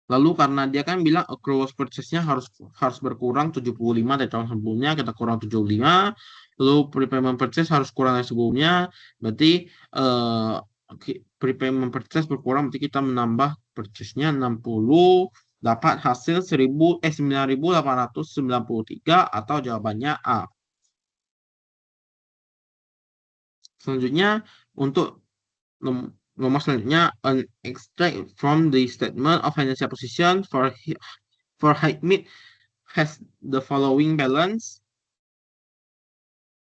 Lalu karena dia kan bilang accruals purchase-nya harus berkurang 75 dari tahun sebelumnya, kita kurang 75. Lalu prepayment purchase harus kurang dari sebelumnya. Berarti prepayment purchase berkurang, berarti kita menambah purchase-nya 60, dapat hasil 9.893 atau jawabannya A. Selanjutnya untuk nomor selanjutnya, an extract from the statement of financial position for Hikmit has the following balance.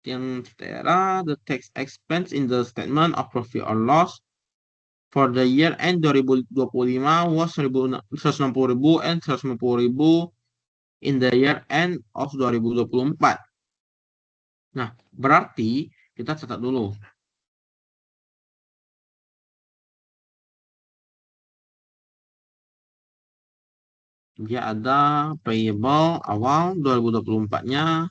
Yang the tax expense in the statement of profit or loss for the year end 2025 was 160.000 and 150.000 in the year end of 2024. Nah, berarti kita catat dulu. Dia ada payable awal 2024-nya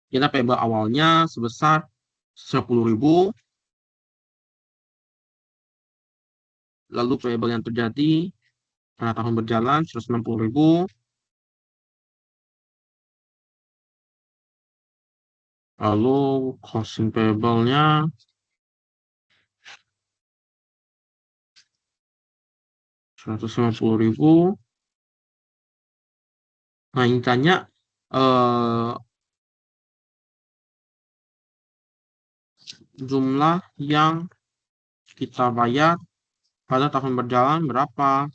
Kita payable awalnya sebesar 10.000, lalu payable yang terjadi pada tahun berjalan 160.000, lalu closing payable-nya 150.000. Nah, ini tanya eh, jumlah yang kita bayar pada tahun berjalan berapa.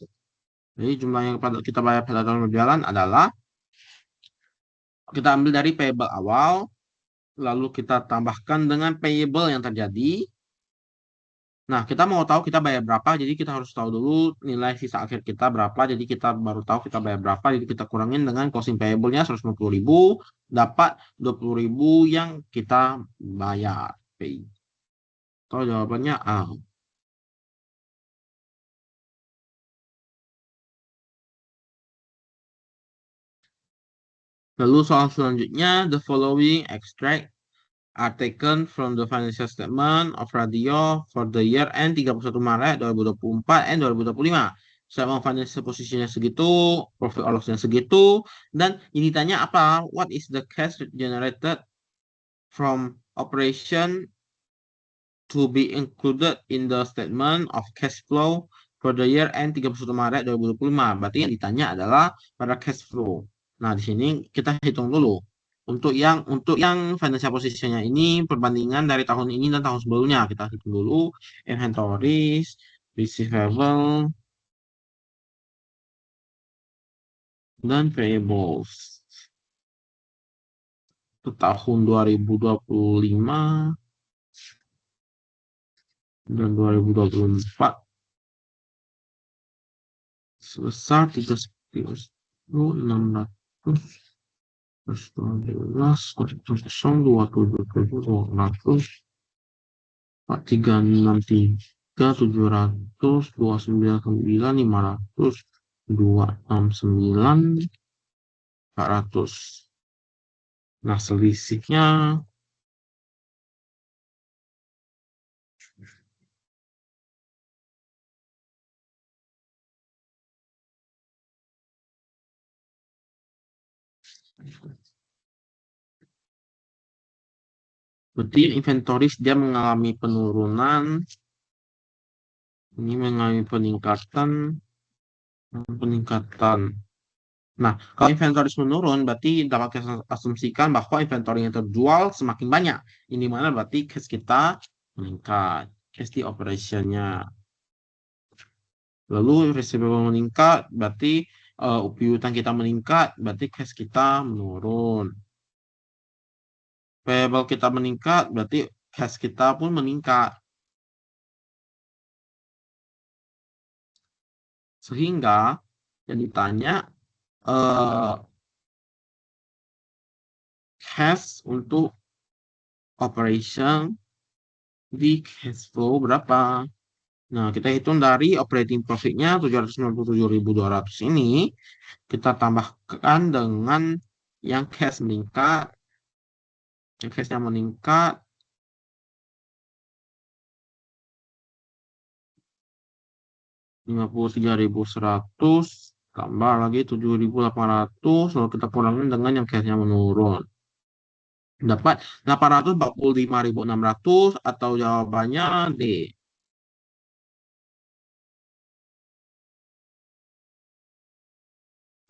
Jadi jumlah yang kita bayar pada tahun berjalan adalah kita ambil dari payable awal, lalu kita tambahkan dengan payable yang terjadi. Nah, kita mau tahu kita bayar berapa, jadi kita harus tahu dulu nilai sisa akhir kita berapa, jadi kita baru tahu kita bayar berapa, jadi kita kurangin dengan closing payable-nya 150.000, dapat 20.000 yang kita bayar. Atau jawabannya A. Lalu soal selanjutnya, the following extract are taken from the financial statement of Radio for the year end 31 Maret 2024 and 2025. Sama financial positionnya segitu, profit or loss-nya segitu, dan ini tanya apa? What is the cash generated from operation to be included in the statement of cash flow for the year end 31 Maret 2025. Berarti yang ditanya adalah pada cash flow. Nah, di sini kita hitung dulu. Untuk yang financial position-nya ini perbandingan dari tahun ini dan tahun sebelumnya. Kita hitung dulu inventories, receivable, dan payables. Untuk tahun 2025 dan 2024 sebesar 3.600 12 027 363 700 299 500 269 400. Nah, selisihnya berarti inventories dia mengalami penurunan, ini mengalami peningkatan. Nah, kalau inventories menurun, berarti dapat kita asumsikan bahwa inventory yang terjual semakin banyak. Ini mana berarti cash kita meningkat, cash di operationnya. Lalu receivable meningkat, berarti piutang kita meningkat, berarti cash kita menurun. Payable kita meningkat, berarti cash kita pun meningkat. Sehingga yang ditanya cash untuk operation di cash flow berapa? Nah, kita hitung dari operating profit-nya 797.200 ini, kita tambahkan dengan yang cash meningkat, yang cashnya meningkat 53.100, tambah lagi 7.800, lalu kita kurangin dengan yang cashnya menurun. Dapat 845.600 atau jawabannya D.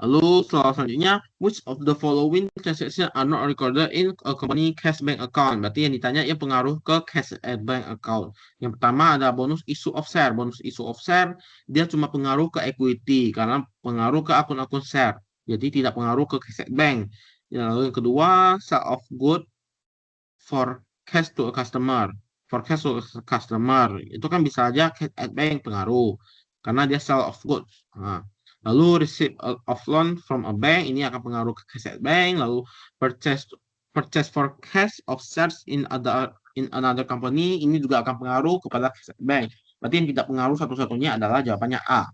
Lalu soal selanjutnya, which of the following transaction are not recorded in a company cash bank account? Berarti yang ditanya ya pengaruh ke cash bank account. Yang pertama ada bonus issue of share. Bonus issue of share dia cuma pengaruh ke equity karena pengaruh ke akun-akun share. Jadi tidak pengaruh ke cash bank. Lalu yang kedua, sale of good for cash to a customer. For cash to a customer itu kan bisa aja cash bank pengaruh karena dia sale of good. Nah, lalu receipt of loan from a bank ini akan pengaruh ke cash bank. Lalu purchase purchase for cash of shares in another company ini juga akan pengaruh kepada cash bank. Berarti yang tidak pengaruh satu-satunya adalah jawabannya A.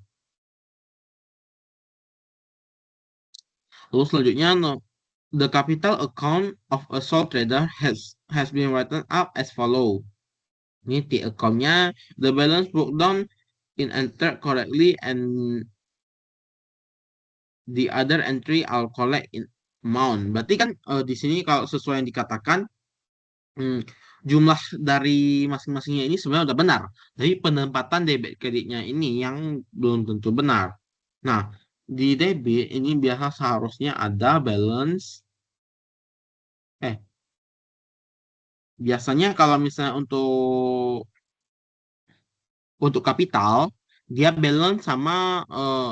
Lalu selanjutnya The capital account of a sole trader has been written up as follow. Ini T account-nya, the balance broke down in entered correctly and the other entry I'll collect in amount. Berarti kan di sini kalau sesuai yang dikatakan hmm, jumlah dari masing-masingnya ini sebenarnya udah benar. Tapi penempatan debit kreditnya ini yang belum tentu benar. Nah, di debit ini biasa seharusnya ada balance. Eh, biasanya kalau misalnya untuk kapital, dia balance sama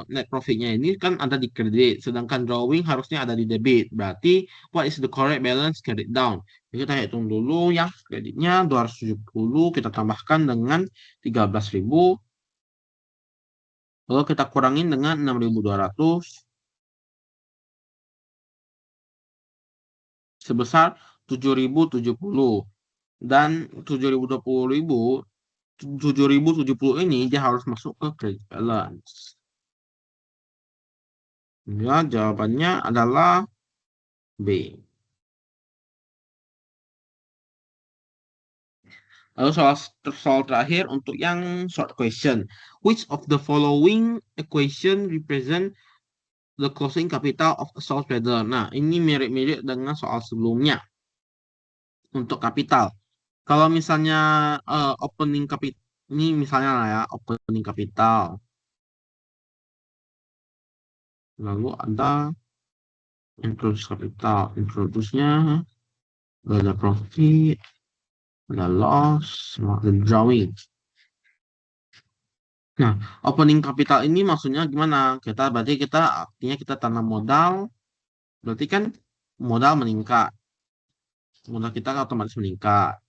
net profitnya ini kan ada di kredit, sedangkan drawing harusnya ada di debit. Berarti, what is the correct balance credit down? Jadi kita hitung dulu yang kreditnya 270, kita tambahkan dengan 13.000, lalu kita kurangin dengan 6.200 sebesar 7.070. Dan 7.070 ini dia harus masuk ke credit balance. Ya, jawabannya adalah B. Lalu soal terakhir untuk yang short question. Which of the following equation represent the closing capital of a sole trader? Nah, ini mirip-mirip dengan soal sebelumnya untuk kapital. Kalau misalnya opening capital, ini misalnya lah ya, opening capital. Lalu ada introduce capital. Introduce-nya ada profit, ada loss, sama ada drawing. Nah, opening capital ini maksudnya gimana? Berarti kita artinya kita tanam modal, berarti kan modal meningkat. Modal kita kan otomatis meningkat.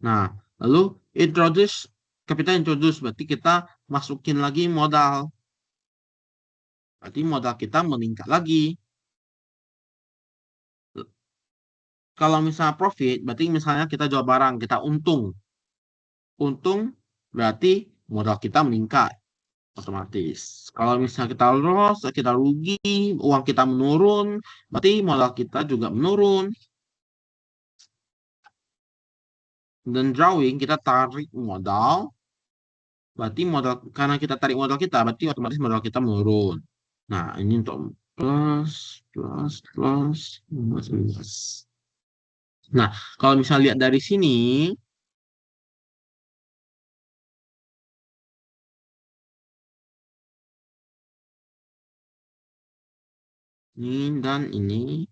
Nah, lalu introduce, capital introduce, berarti kita masukin lagi modal. Berarti modal kita meningkat lagi. Kalau misalnya profit, berarti misalnya kita jual barang, kita untung. Untung berarti modal kita meningkat otomatis. Kalau misalnya kita loss, kita rugi, uang kita menurun, berarti modal kita juga menurun. Dan drawing kita tarik modal, berarti modal karena kita tarik modal kita, berarti otomatis modal kita menurun. Nah, ini untuk plus, plus, plus, minus, minus. Nah, kalau misalnya lihat dari sini, ini dan ini,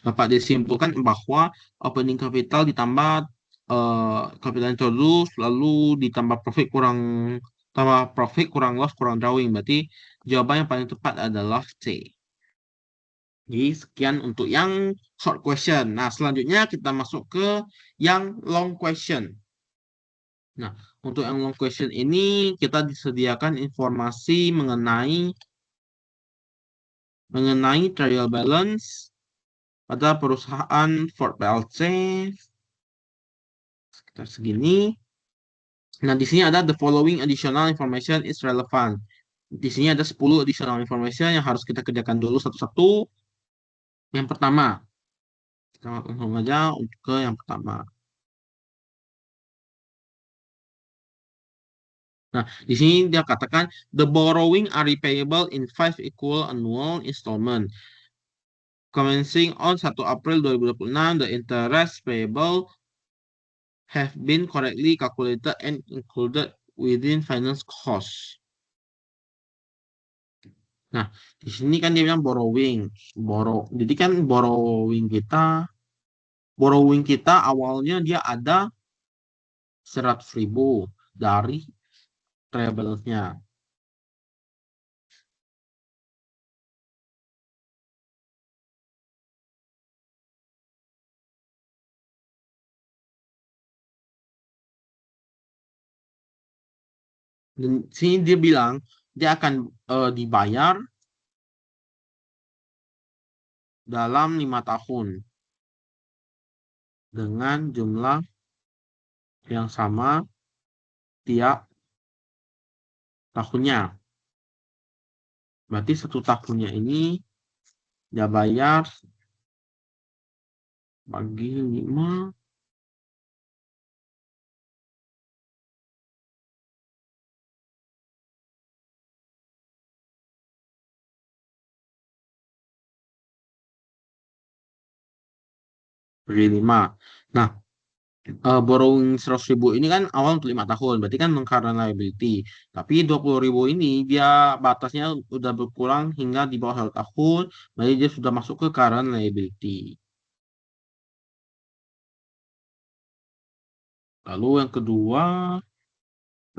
dapat disimpulkan bahwa opening capital ditambah capital introduce, lalu ditambah profit kurang, tambah profit kurang loss kurang drawing. Berarti jawaban yang paling tepat adalah C. Jadi sekian untuk yang short question. Nah, selanjutnya kita masuk ke yang long question. Nah, untuk yang long question ini kita disediakan informasi mengenai trial balance pada perusahaan Ford PLC sekitar segini. Nah, di sini ada the following additional information is relevant. Di sini ada 10 additional information yang harus kita kerjakan dulu satu-satu. Yang pertama, kita langsung aja untuk ke yang pertama. Nah, di sini dia katakan the borrowing are repayable in 5 equal annual installment. Commencing on 1 April 2026, the interest payable have been correctly calculated and included within finance cost. Nah, di sini kan dia bilang borrowing. Jadi kan borrowing kita awalnya dia ada 100.000 dari trial balance-nya. Dan sini dia bilang dia akan dibayar dalam 5 tahun dengan jumlah yang sama tiap tahunnya. Berarti 1 tahunnya ini dia bayar bagi 5, bagi 5. Nah, borrowing 100.000 ini kan awal untuk 5 tahun, berarti kan current liability. Tapi 20.000 ini dia batasnya udah berkurang hingga di bawah 1 tahun, berarti dia sudah masuk ke current liability. Lalu yang kedua,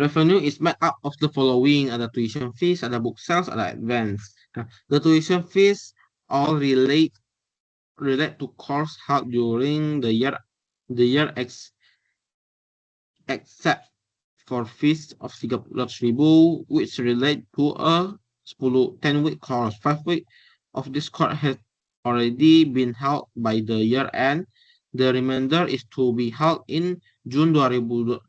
revenue is made up of the following. Ada tuition fees, ada book sales, ada advance. Nah, the tuition fees all relate to course held during the year except for fees of 13.000 which relate to a 10-week course. 5 weeks of this course has already been held by the year end. The remainder is to be held in June 2026.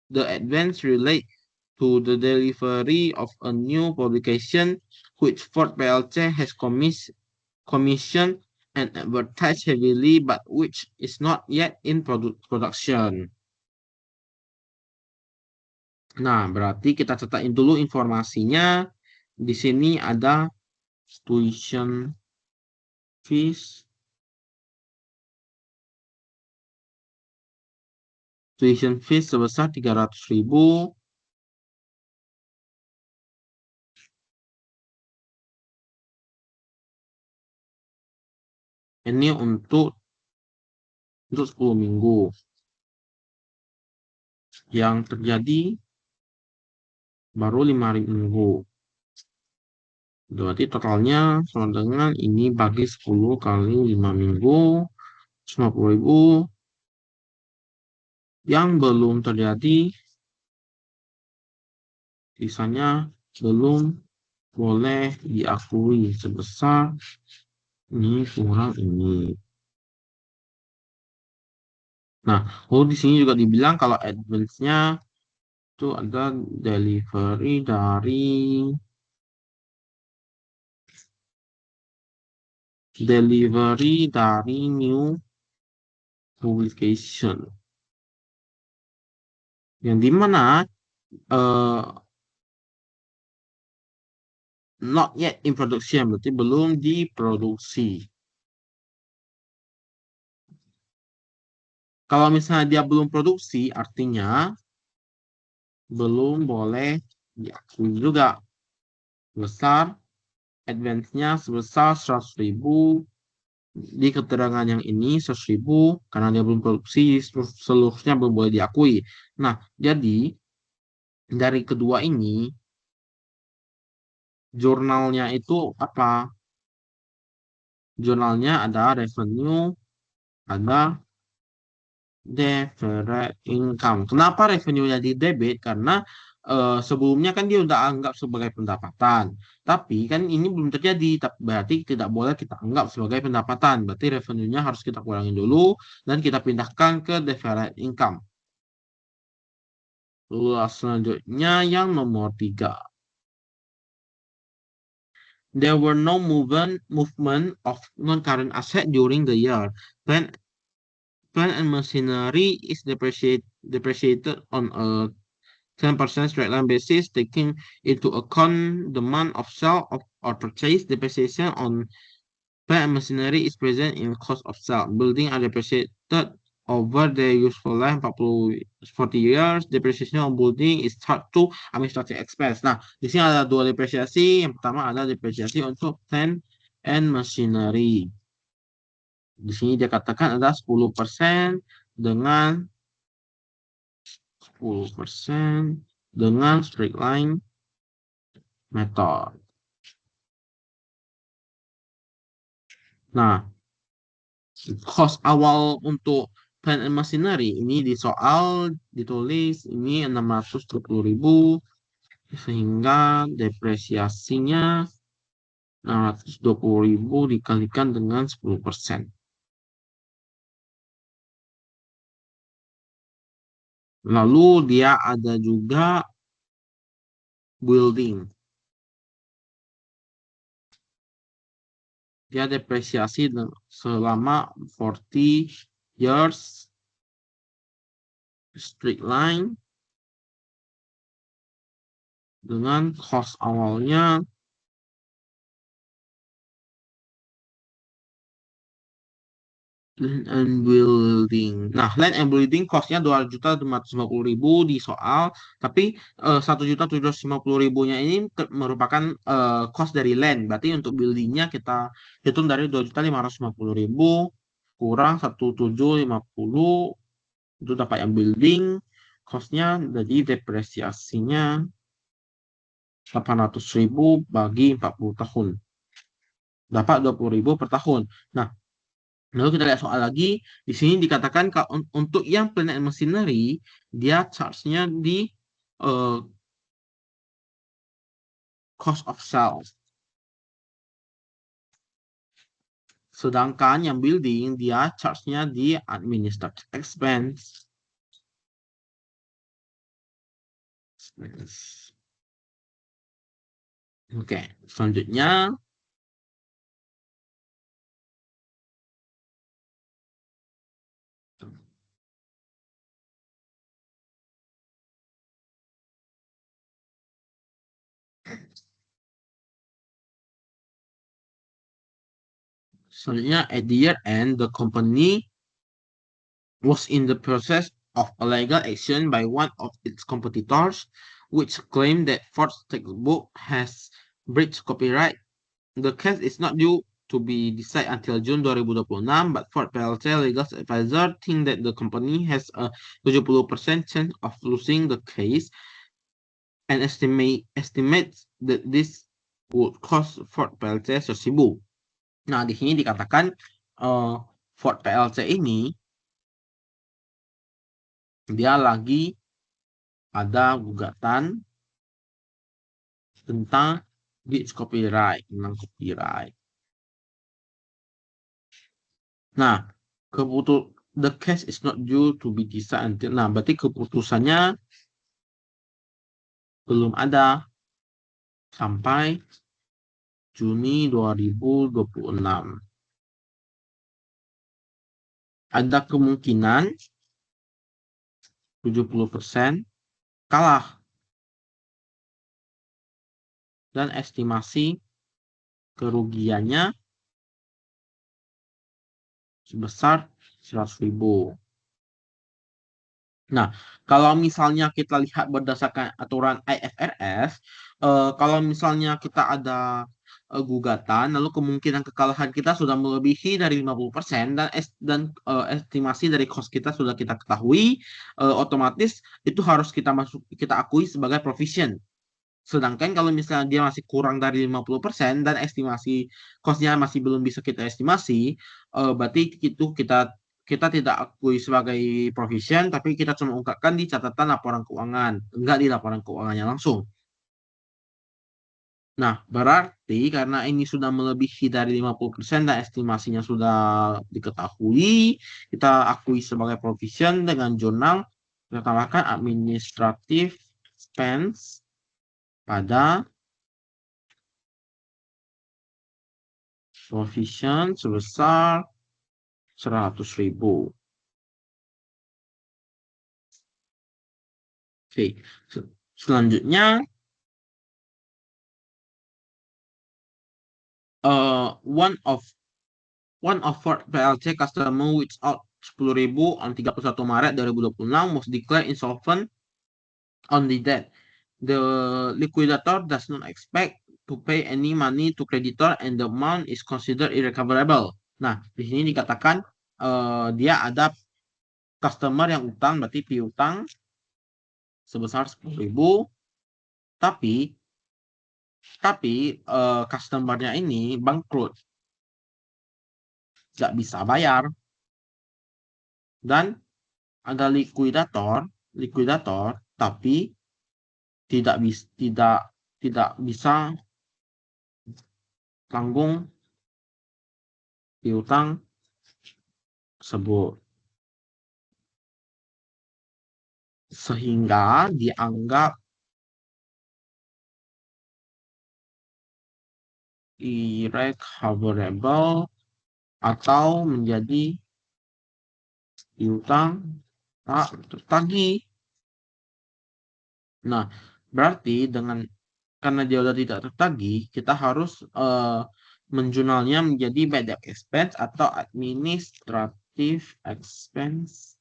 The advance relate to the delivery of a new publication which Ford PLC has commissioned and advertised heavily but which is not yet in production. Nah, berarti kita cetakin dulu informasinya. Di sini ada tuition fees. Tuition fees sebesar 300.000. Ini untuk 10 minggu. Yang terjadi baru 5 minggu. Berarti totalnya sama dengan ini bagi 10 kali 5 minggu. 50.000 yang belum terjadi, sisanya belum boleh diakui sebesar ini kurang ini. Nah, di sini juga dibilang kalau advance-nya itu ada delivery dari new publication. Yang dimana not yet in production, berarti belum diproduksi. Kalau misalnya dia belum produksi, artinya belum boleh diakui juga. Besar, advance-nya sebesar 100.000. Di keterangan yang ini 100.000 karena dia belum produksi, seluruhnya belum boleh diakui. Nah, jadi dari kedua ini, jurnalnya itu apa? Jurnalnya ada revenue, ada deferred income. Kenapa revenue-nya di debit? Karena sebelumnya kan dia udah anggap sebagai pendapatan. Tapi kan ini belum terjadi. Berarti tidak boleh kita anggap sebagai pendapatan. Berarti revenue-nya harus kita kurangin dulu dan kita pindahkan ke deferred income. Lalu selanjutnya yang nomor 3. There were no movement of non-current asset during the year. Plant and machinery is depreciated on a 10% straight line basis, taking into account the month of sale or purchase. Depreciation on plant and machinery is present in cost of sale. Building are depreciated over their useful life 40 years. Depreciation on building is charged to administrative expense. Nah, di sini ada 2 depresiasi. Yang pertama ada depresiasi untuk plant and machinery. Di sini dia katakan ada 10% dengan 10% dengan straight line method. Nah, cost awal untuk plant and machinery ini di soal ditulis ini 620.000 sehingga depresiasinya 620.000 dikalikan dengan 10%. Lalu dia ada juga building. Dia depresiasi selama 40 years straight line dengan cost awalnya land and building. Nah, land and building cost-nya 2.550.000 di soal, tapi 1.750.000-nya ini merupakan cost dari land. Berarti untuk buildingnya kita hitung dari 2.550.000 kurang 1.750 itu dapat yang building. Cost-nya jadi depresiasinya 800.000 bagi 40 tahun. Dapat 20.000 per tahun. Nah, lalu kita lihat soal lagi. Di sini dikatakan untuk yang plant and machinery, dia charge-nya di uh, cost of sales. Sedangkan yang building, dia charge-nya di administrative expense. Oke, selanjutnya. Selanjutnya, at the year end, the company was in the process of a legal action by one of its competitors, which claimed that Ford's textbook has breached copyright. The case is not due to be decided until June 2026, but Ford PLC legal advisor think that the company has a 70% chance of losing the case and estimates that this would cost Ford PLC 100.000. Nah, di sini dikatakan Ford PLC ini dia lagi ada gugatan tentang tentang copyright. Nah, the case is not due to be decided until. Nah, berarti keputusannya belum ada sampai Juni 2026. Ada kemungkinan 70% kalah. Dan estimasi kerugiannya sebesar 100.000. Nah, kalau misalnya kita lihat berdasarkan aturan IFRS, kalau misalnya kita ada gugatan, lalu kemungkinan kekalahan kita sudah melebihi dari 50% dan estimasi dari cost kita sudah kita ketahui, otomatis itu harus kita akui sebagai provision. Sedangkan kalau misalnya dia masih kurang dari 50% dan estimasi cost-nya masih belum bisa kita estimasi, berarti itu kita tidak akui sebagai provision, tapi kita cuma ungkapkan di catatan laporan keuangan, enggak di laporan keuangannya langsung. Nah, berarti karena ini sudah melebihi dari 50% dan estimasinya sudah diketahui, kita akui sebagai provision dengan jurnal kita tambahkan administrative expense pada provision sebesar 100.000. Oke, selanjutnya one of Ford PLC customer which out 10.000 on 31 Maret 2026 was declared insolvent on the debt. The liquidator does not expect to pay any money to creditor and the amount is considered irrecoverable. Nah, di sini dikatakan dia ada customer yang utang, berarti piutang sebesar 10.000, tapi customernya ini bangkrut, nggak bisa bayar, dan ada likuidator, tapi tidak bisa tanggung piutang tersebut, sehingga dianggap irrecoverable atau menjadi piutang tak tertagih. Nah, berarti karena dia udah tidak tertagih, kita harus menjurnalnya menjadi bad debt expense atau administrative expense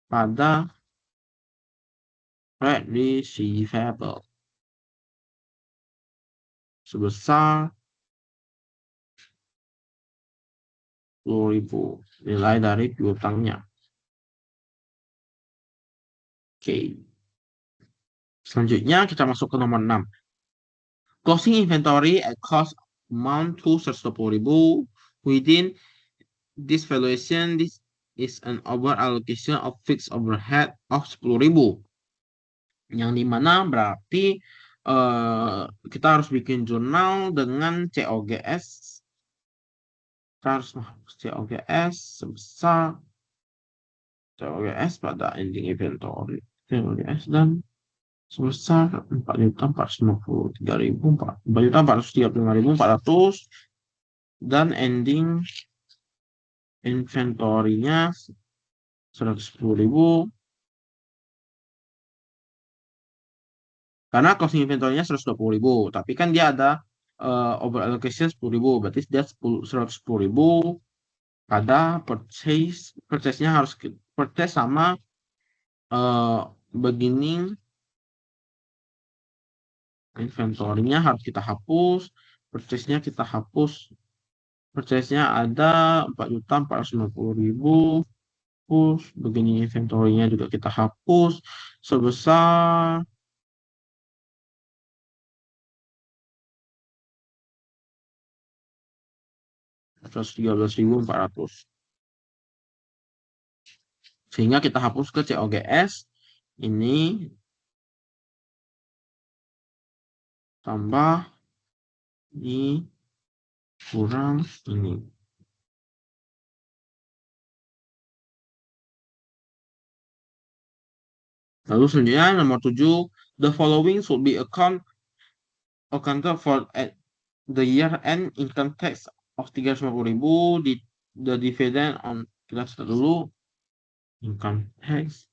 pada trade receivable sebesar 10.000 nilai dari piutangnya. Oke. Selanjutnya kita masuk ke nomor 6. Closing inventory at cost amount to 120.000 within this valuation. This is an over allocation of fixed overhead of 10.000. Yang dimana berarti kita harus bikin jurnal dengan COGS. Kita harus menghapus COGS sebesar COGS pada ending inventory. COGS dan sebesar 4.453.400 dan ending inventory-nya 110.000 karena closing inventory-nya 120.000 tapi kan dia ada over allocation 10.000 berarti dia 110.000 pada purchase-nya harus purchase sama beginning inventory-nya harus kita hapus, purchase-nya kita hapus. Purchase-nya ada 4.450.000. Hapus, beginning inventory-nya juga kita hapus sebesar 113.400. Sehingga kita hapus ke COGS ini tambah ini kurang ini. Lalu selanjutnya nomor 7, the following should be accounted for at the year end income tax of 350.000 di the dividend on kita start dulu income tax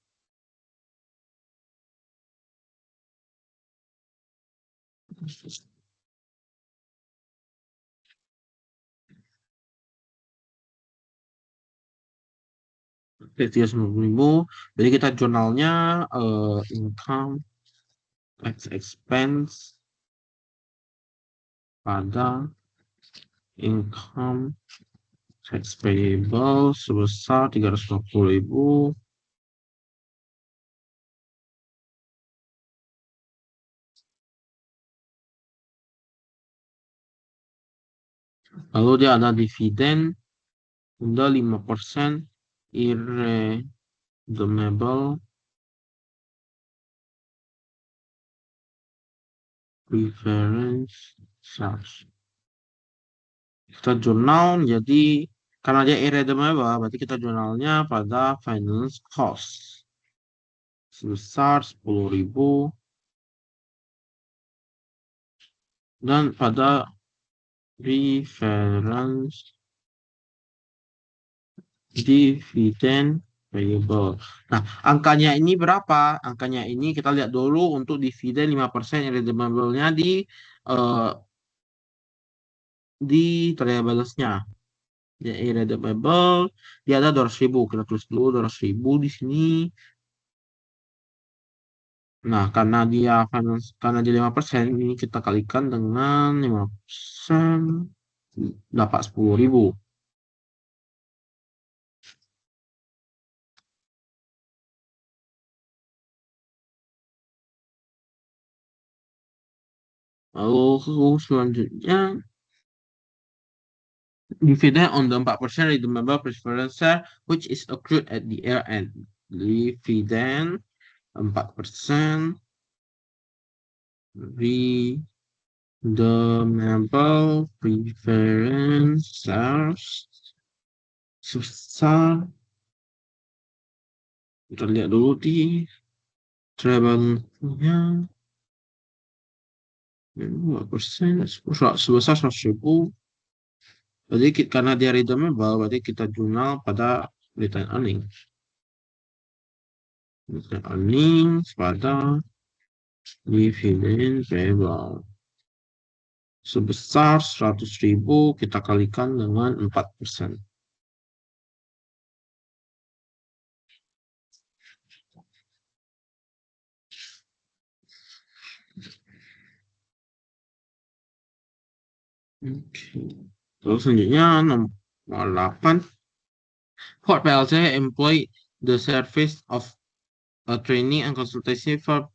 Oke, 350.000. Jadi kita jurnalnya income tax expense pada income tax payable sebesar 350.000. Lalu dia ada dividen udah 5% irredeemable preference shares. Kita jurnal jadi karena dia irredeemable berarti kita jurnalnya pada finance cost sebesar 10.000 dan pada reference dividend payable. Nah, angkanya ini berapa? Angkanya ini kita lihat dulu untuk dividen 5% irredeemable-nya di trial balance-nya. Ya, irredeemable dia ada 200.000. Kita tulis dulu 200.000 di sini. Nah, karena dia 5%, ini kita kalikan dengan 5%, dapat 10.000. Lalu selanjutnya, dividend on the 4% redeemable preference share, which is accrued at the year end. Dividend 4% redeemable preference shares sebesar kita lihat dulu di treble-nya 2%, sebesar 100.000. Jadi karena dia redeemable, berarti kita jurnal pada return earnings. Return earnings pada dividen payable. Sebesar 100.000 kita kalikan dengan 4%. Oke. Terus selanjutnya nomor 8. Ford PLC employ the service of a training and consultancy firm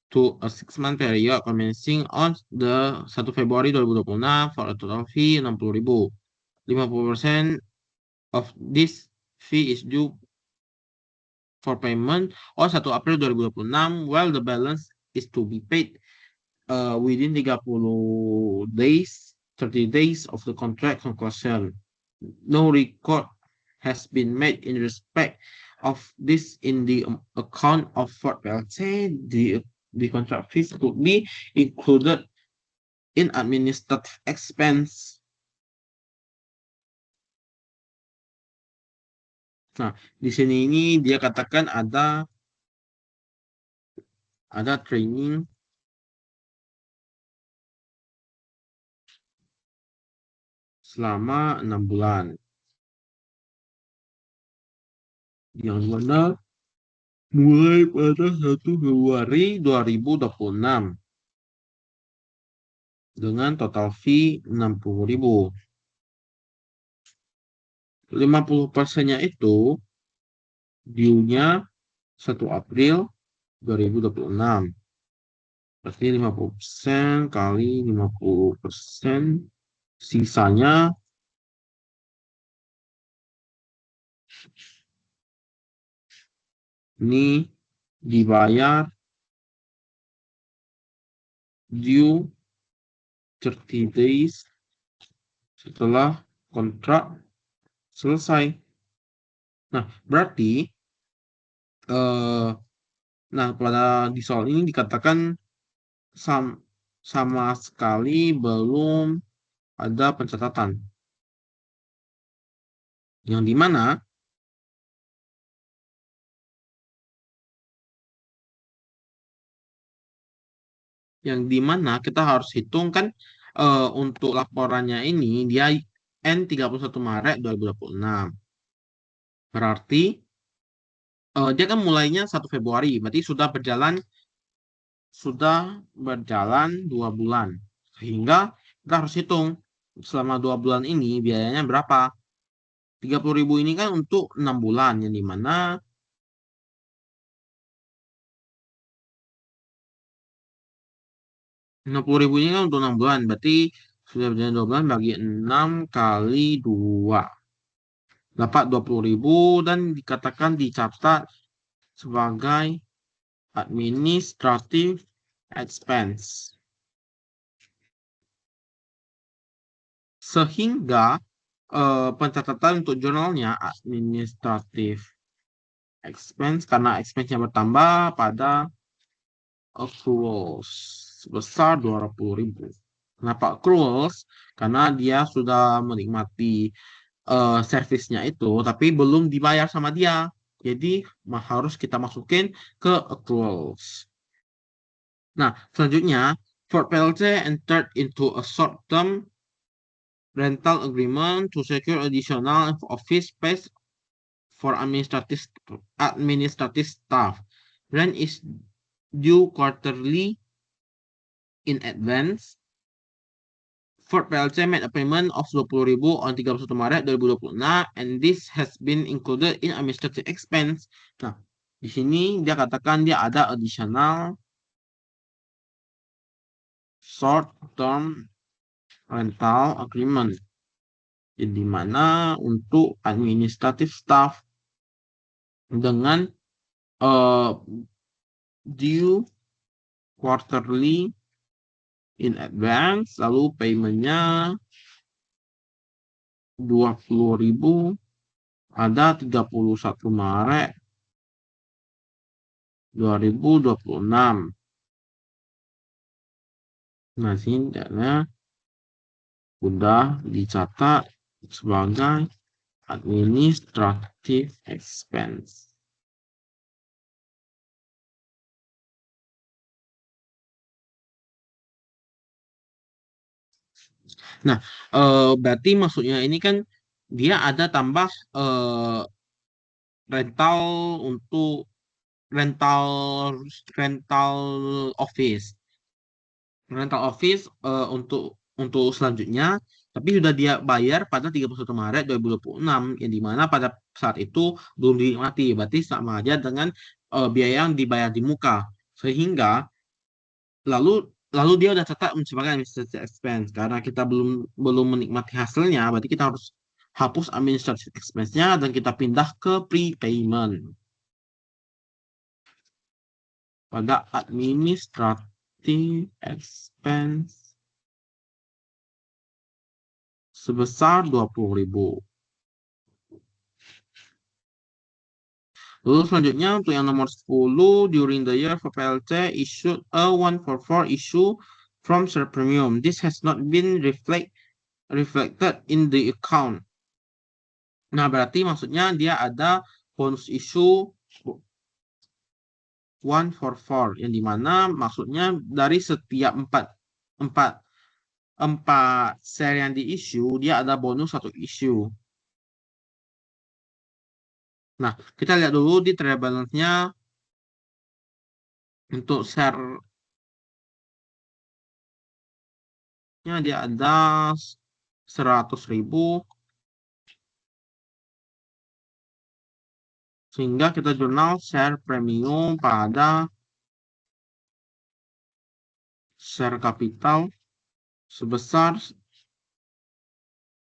to a 6-month period commencing on the 1 Februari 2026 for a total fee 60.000. 50% of this fee is due for payment on 1 April 2026 while the balance is to be paid within 30 days of the contract conclusion. No record has been made in respect of this in the account of Ford PLC. The contract fees could be included in administrative expense. Nah, di sini ini dia katakan ada training selama 6 bulan. Yang mana mulai pada 1 Februari 2026 dengan total fee 60.000. 50%-nya itu due-nya 1 April 2026. Berarti 50% kali 50%, sisanya ini dibayar due 30 days setelah kontrak selesai. Nah, berarti pada di soal ini dikatakan sama sekali belum ada pencatatan. Yang dimana kita harus hitung kan untuk laporannya ini dia N 31 Maret 2026. Berarti dia kan mulainya 1 Februari, berarti sudah berjalan 2 bulan. Sehingga kita harus hitung selama 2 bulan ini biayanya berapa. 30.000 ini kan untuk 6 bulan, yang dimana 60.000 ini kan untuk 6 bulan, berarti sudah berjalan 2 bulan bagi 6 kali 2. Dapat 20.000 dan dikatakan dicatat sebagai administrative expense. Sehingga pencatatan untuk jurnalnya administrative expense karena expense-nya bertambah pada accruals sebesar 20.000. Kenapa accruals? Karena dia sudah menikmati servisnya itu, tapi belum dibayar sama dia. Jadi harus kita masukin ke accruals. Nah, selanjutnya, Ford PLC entered into a short-term rental agreement to secure additional office space for administrative staff. Rent is due quarterly in advance. Ford PLC made a payment of 20.000 on 31 Maret 2026 and this has been included in administrative expense. Nah, di sini dia katakan dia ada additional short term rental agreement, di mana untuk administrative staff dengan due quarterly in advance, lalu paymentnya 20.000 ada 31 Maret 2026. Nah, sini dana udah dicatat sebagai administrative expense. Nah, berarti maksudnya ini kan dia ada tambah rental untuk rental rental office. Rental office untuk selanjutnya, tapi sudah dia bayar pada 31 Maret 2026, yang dimana pada saat itu belum dinikmati, berarti sama aja dengan biaya yang dibayar di muka, sehingga lalu lalu dia udah tetap sebagai administrative expense karena kita belum belum menikmati hasilnya, berarti kita harus hapus administrative expense-nya dan kita pindah ke prepayment pada administrative expense sebesar 20.000. Lalu selanjutnya untuk yang nomor 10, during the year for PLC issued a 144 issue from share premium. This has not been reflected in the account. Nah, berarti maksudnya dia ada bonus issue 144 yang dimana maksudnya dari setiap empat empat share yang di issue dia ada bonus satu issue. Nah, kita lihat dulu di trial balance-nya untuk share-nya dia ada 100.000 sehingga kita jurnal share premium pada share capital sebesar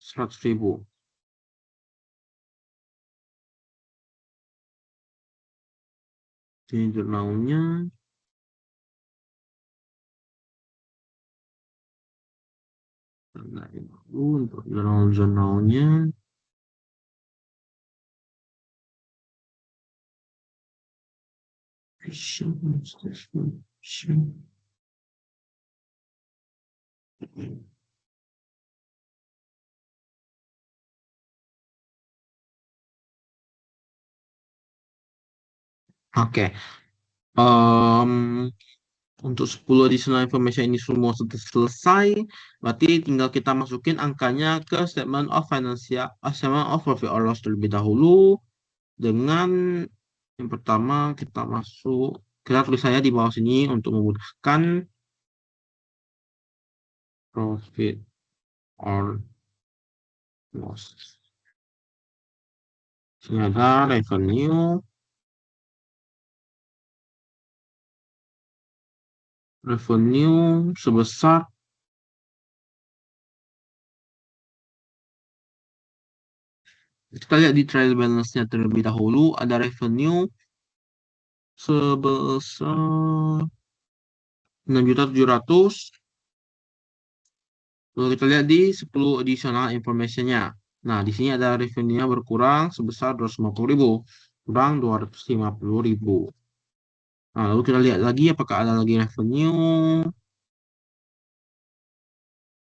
100.000. Ini jurnalnya. Nah, itu untuk jurnal-jurnalnya. Oke. Untuk 10 additional information ini semua sudah selesai. Berarti tinggal kita masukin angkanya ke statement of financial, statement of profit or loss terlebih dahulu. Dengan yang pertama kita tulis saya di bawah sini untuk memudahkan profit or loss. Sini ada revenue sebesar kita lihat di trial balance-nya terlebih dahulu ada revenue sebesar 6.700.000. Lalu kita lihat di 10 additional information-nya. Nah, di sini ada revenue-nya berkurang sebesar 250.000, kurang 250.000. Nah, lalu kita lihat lagi apakah ada lagi revenue.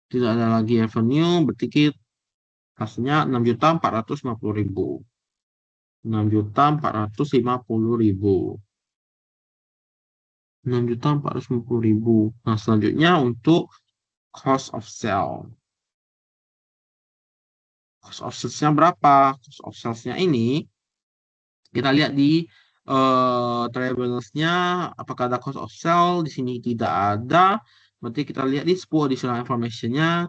Tidak ada lagi revenue, berarti hasilnya 6.450.000. 6.450.000. 6.450.000. Nah, selanjutnya untuk cost of sale. Cost of sales-nya berapa? Cost of sales-nya ini kita lihat di trial balance-nya apakah ada cost of sale. Di sini tidak ada. Berarti kita lihat di 10 additional information-nya.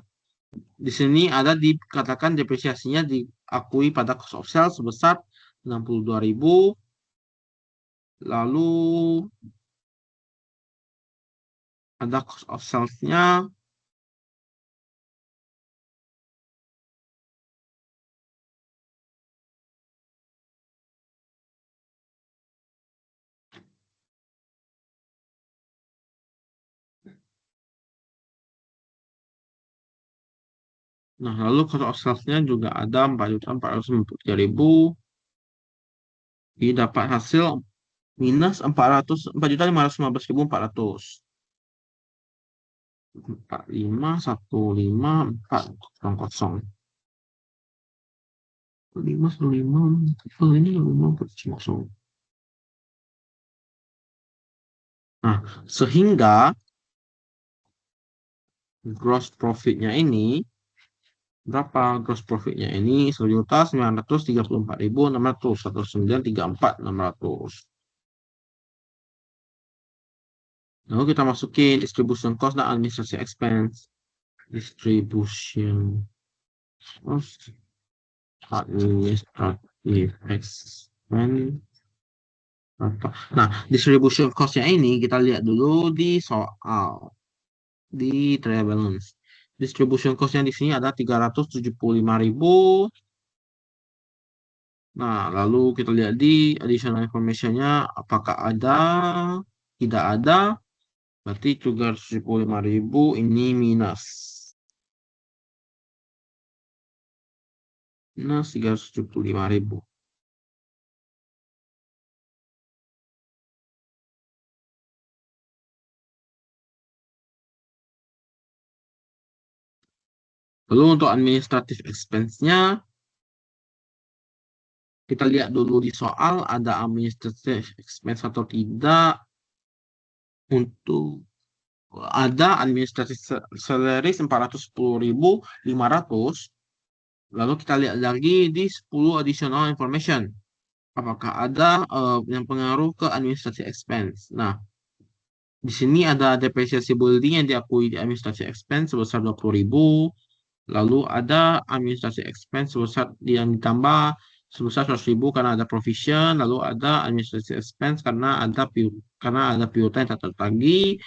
Di sini ada dikatakan depresiasinya diakui pada cost of sales sebesar 62.000. Lalu ada cost of sales-nya. Nah, lalu cost of sales-nya juga ada 4.453.000. Didapat hasil minus 4.515.400. 451540. 515 ini 5 Nah, sehingga gross profitnya ini berapa? Gross profitnya ini 1.934.600 atau 934.600. Lalu kita masukin distribution cost dan administrasi expense. Distribution cost, administrative expense. Nah, distribution cost-nya ini kita lihat dulu di soal di trial balance. Distribution cost-nya di sini ada 375.000. Nah, lalu kita lihat di additional information-nya apakah ada, tidak ada, berarti 375.000 ini minus. Minus 375.000. Lalu untuk administrative expense-nya, kita lihat dulu di soal ada administrative expense atau tidak. Untuk ada administrative salaries 410.500. Lalu kita lihat lagi di 10 additional information. Apakah ada yang pengaruh ke administrative expense? Nah, di sini ada depresiasi building yang diakui di administrative expense sebesar 20.000. Lalu ada administrasi expense sebesar yang ditambah sebesar 100.000 karena ada provision. Lalu ada administrasi expense karena ada piutang yang tak tertagih.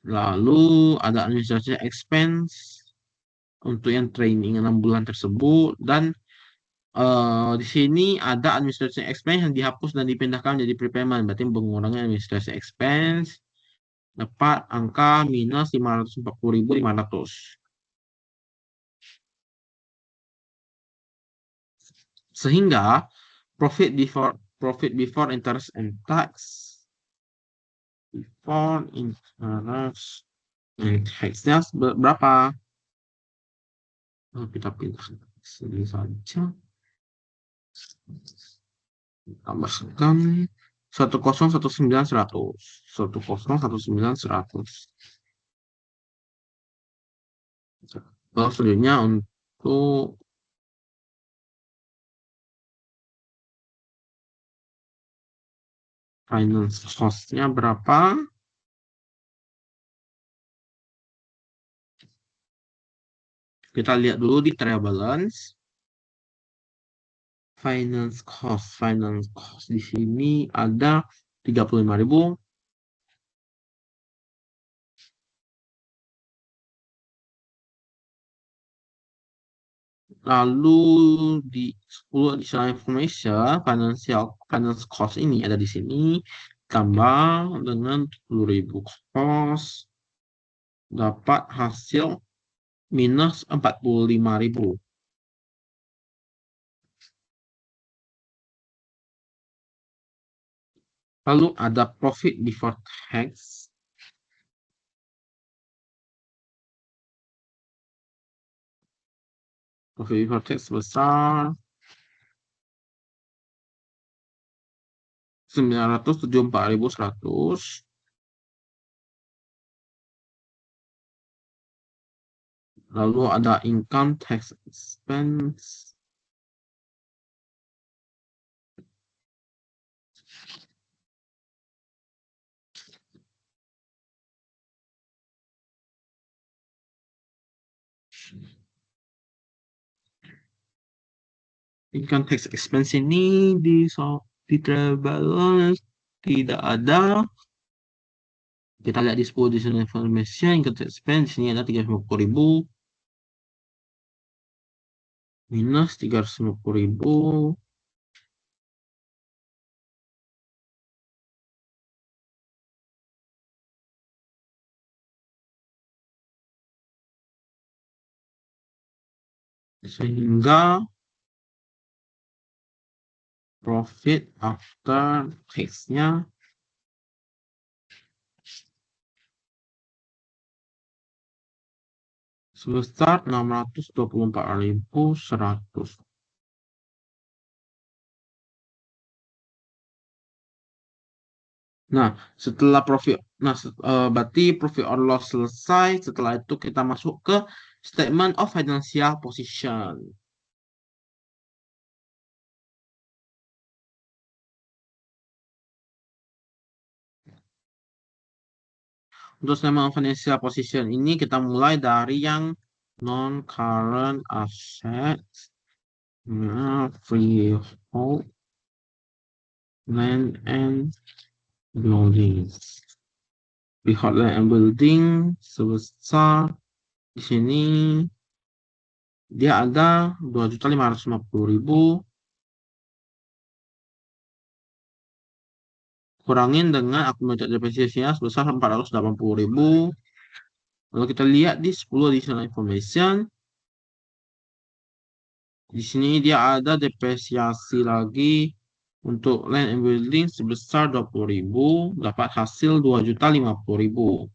Lalu ada administrasi expense untuk yang training 6 bulan tersebut. Dan di sini ada administrasi expense yang dihapus dan dipindahkan menjadi prepayment. Berarti mengurangi administrasi expense. Dapat angka minus 540.500. Sehingga profit before interest and tax before interest and tax-nya berapa? Kita pilih sini saja. Tambahkan 1019100. 1019100. Lalu selanjutnya untuk finance cost-nya berapa? Kita lihat dulu di trial balance. Finance cost di sini ada 35.000. Lalu di 10 additional information, finance cost ini ada di sini. Tambah dengan 10.000 cost. Dapat hasil minus 45.000. Lalu ada profit before tax. Profit before tax sebesar 974.100. Lalu ada income tax expense. Income tax expense ini di trial balance tidak ada. Kita lihat di 10 additional information, income tax expense ini ada 350.000 minus 350.000. Sehingga profit after tax-nya sebesar 624.100. Nah, setelah profit, berarti profit or loss selesai. Setelah itu kita masuk ke statement of financial position. Untuk statement of financial position ini kita mulai dari yang non-current assets, freehold, land and buildings. Freehold land and building sebesar di sini dia ada 2.550.000 kurangin dengan akumulatif depresiasinya sebesar 480.000. Lalu kita lihat di 10 additional information. Di sini dia ada depresiasi lagi untuk land and building sebesar 20.000, dapat hasil 2.050.000.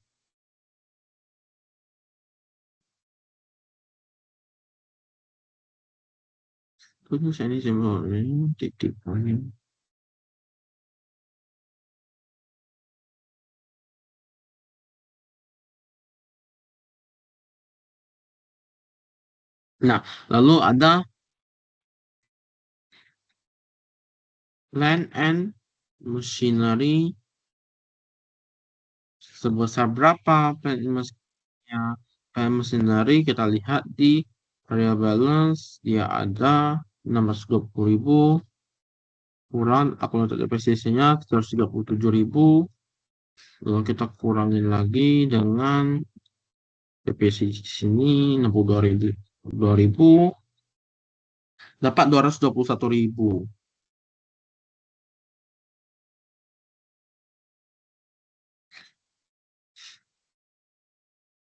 Terus ini sebenarnya titik poin. Nah, lalu ada land and machinery sebesar berapa plant machinery kita lihat di area balance dia ada 620.000 kurang akumulatif depresiasinya 137.000. Lalu kita kurangin lagi dengan depresiasi di sini 62.000 dapat 221.000.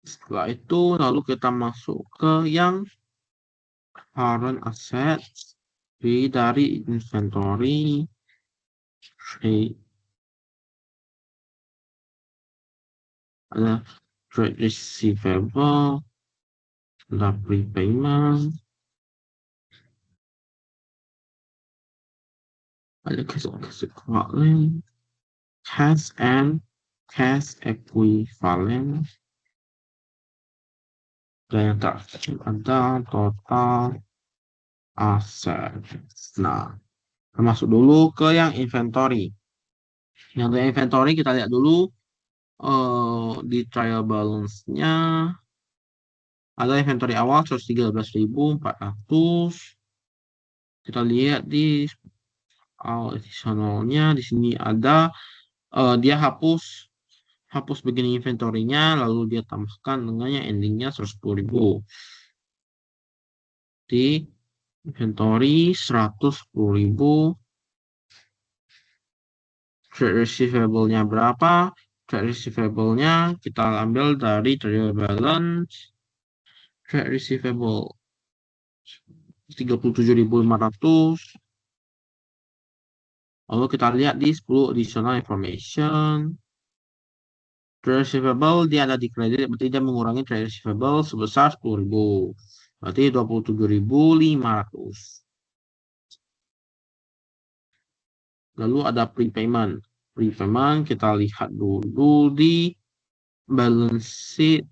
Setelah itu lalu kita masuk ke yang current assets dari inventory, trade, ada trade receivable, ada prepayment, ada cash equivalent, cash and cash equivalent, dan yang terakhir ada total assets. Nah, kita masuk dulu ke yang inventory. Yang untuk inventory kita lihat dulu di trial balance-nya ada inventory awal 113.400. Kita lihat di additionalnya di sini ada dia hapus beginning inventory-nya lalu dia tambahkan dengan yang endingnya 110.000 di inventory 110.000. Trade receivable-nya berapa? Trade receivable-nya kita ambil dari trial balance. Trade receivable 37.500. Lalu kita lihat di 10 additional information. Trade receivable dia ada di kredit, berarti dia mengurangi trade receivable sebesar 10.000. Berarti 27.500. Lalu ada prepayment. Prepayment kita lihat dulu di balance sheet.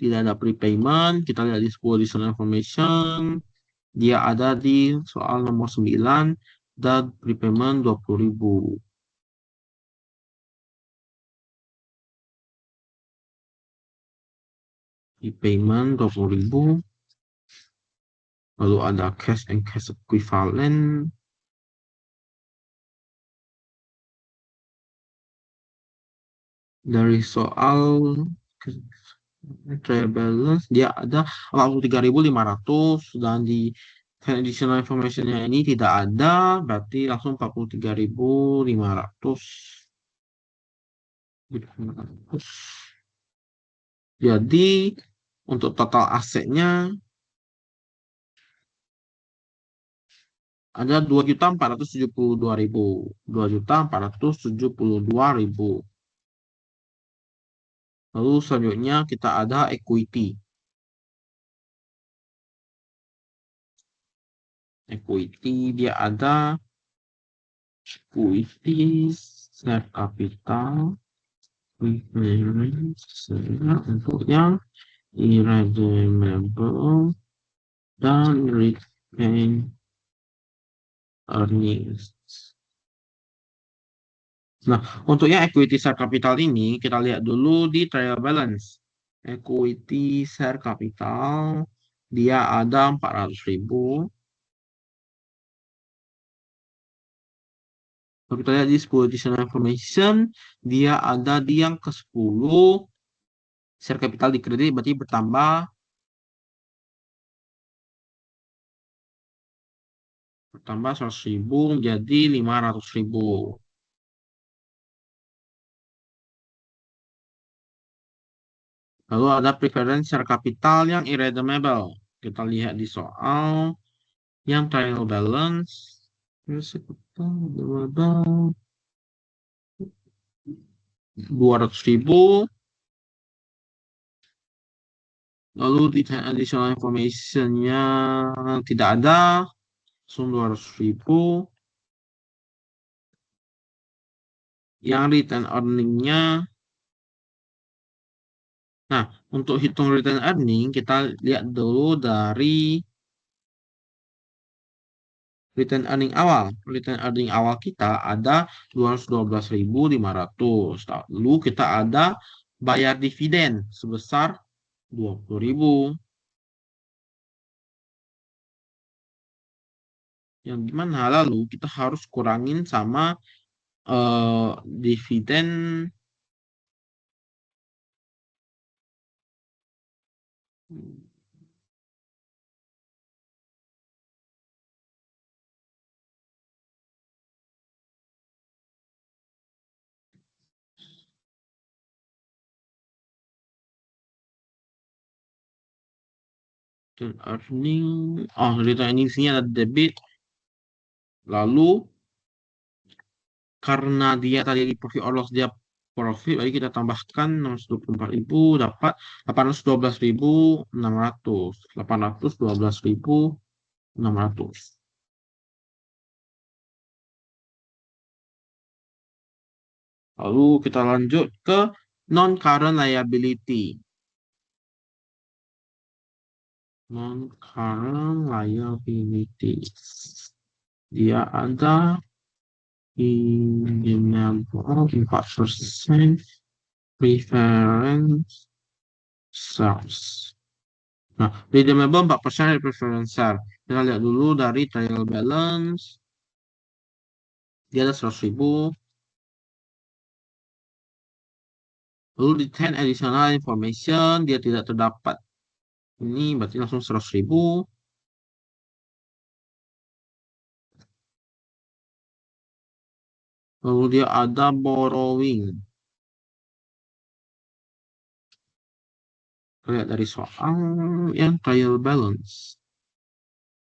Tidak ada prepayment, kita lihat di 10 additional information. Dia ada di soal nomor 9 dan prepayment 20.000. Prepayment 20.000. Lalu ada cash and cash equivalent. Dari soal trial balance dia ada 43.500 dan di additional information-nya ini tidak ada, berarti langsung 43.500. Jadi untuk total asetnya ada 2.472.000. 2.472.000. Lalu selanjutnya kita ada equity. Equity dia ada equity share capital preference untuk yang irredeemable dan retained earnings. Nah, untuk yang equity share capital ini, kita lihat dulu di trial balance. Equity share capital, dia ada 400.000. Kalau kita lihat di 10 additional information, dia ada di yang ke-10. Share capital di kredit berarti bertambah 100.000 jadi 500.000. Lalu ada preference share capital yang irredeemable. Kita lihat di soal yang trial balance. Preference share capital irredeemable 200.000. Lalu di additional information-nya tidak ada. Langsung 200.000. Yang return earning-nya. Nah, untuk hitung return earning, kita lihat dulu dari return earning awal. Return earning awal kita ada 212.500. Lalu kita ada bayar dividen sebesar 20.000. Yang gimana? Lalu kita harus kurangin sama dividen return earning. Oh, return earning sini ada debit. Lalu karena dia tadi di profit or loss dia profit, jadi kita tambahkan 624.000 dapat 812.600. 812.600. Lalu kita lanjut ke non-current liability. Non-current liability. Dia ada redeemable 4% preference shares. Nah, redeemable 4% dari preference share. Kita lihat dulu dari trial balance. Dia ada 100.000. Lalu di 10 additional information, dia tidak terdapat. Ini berarti langsung 100.000. Lalu dia ada borrowing. Lihat dari soal yang trial balance.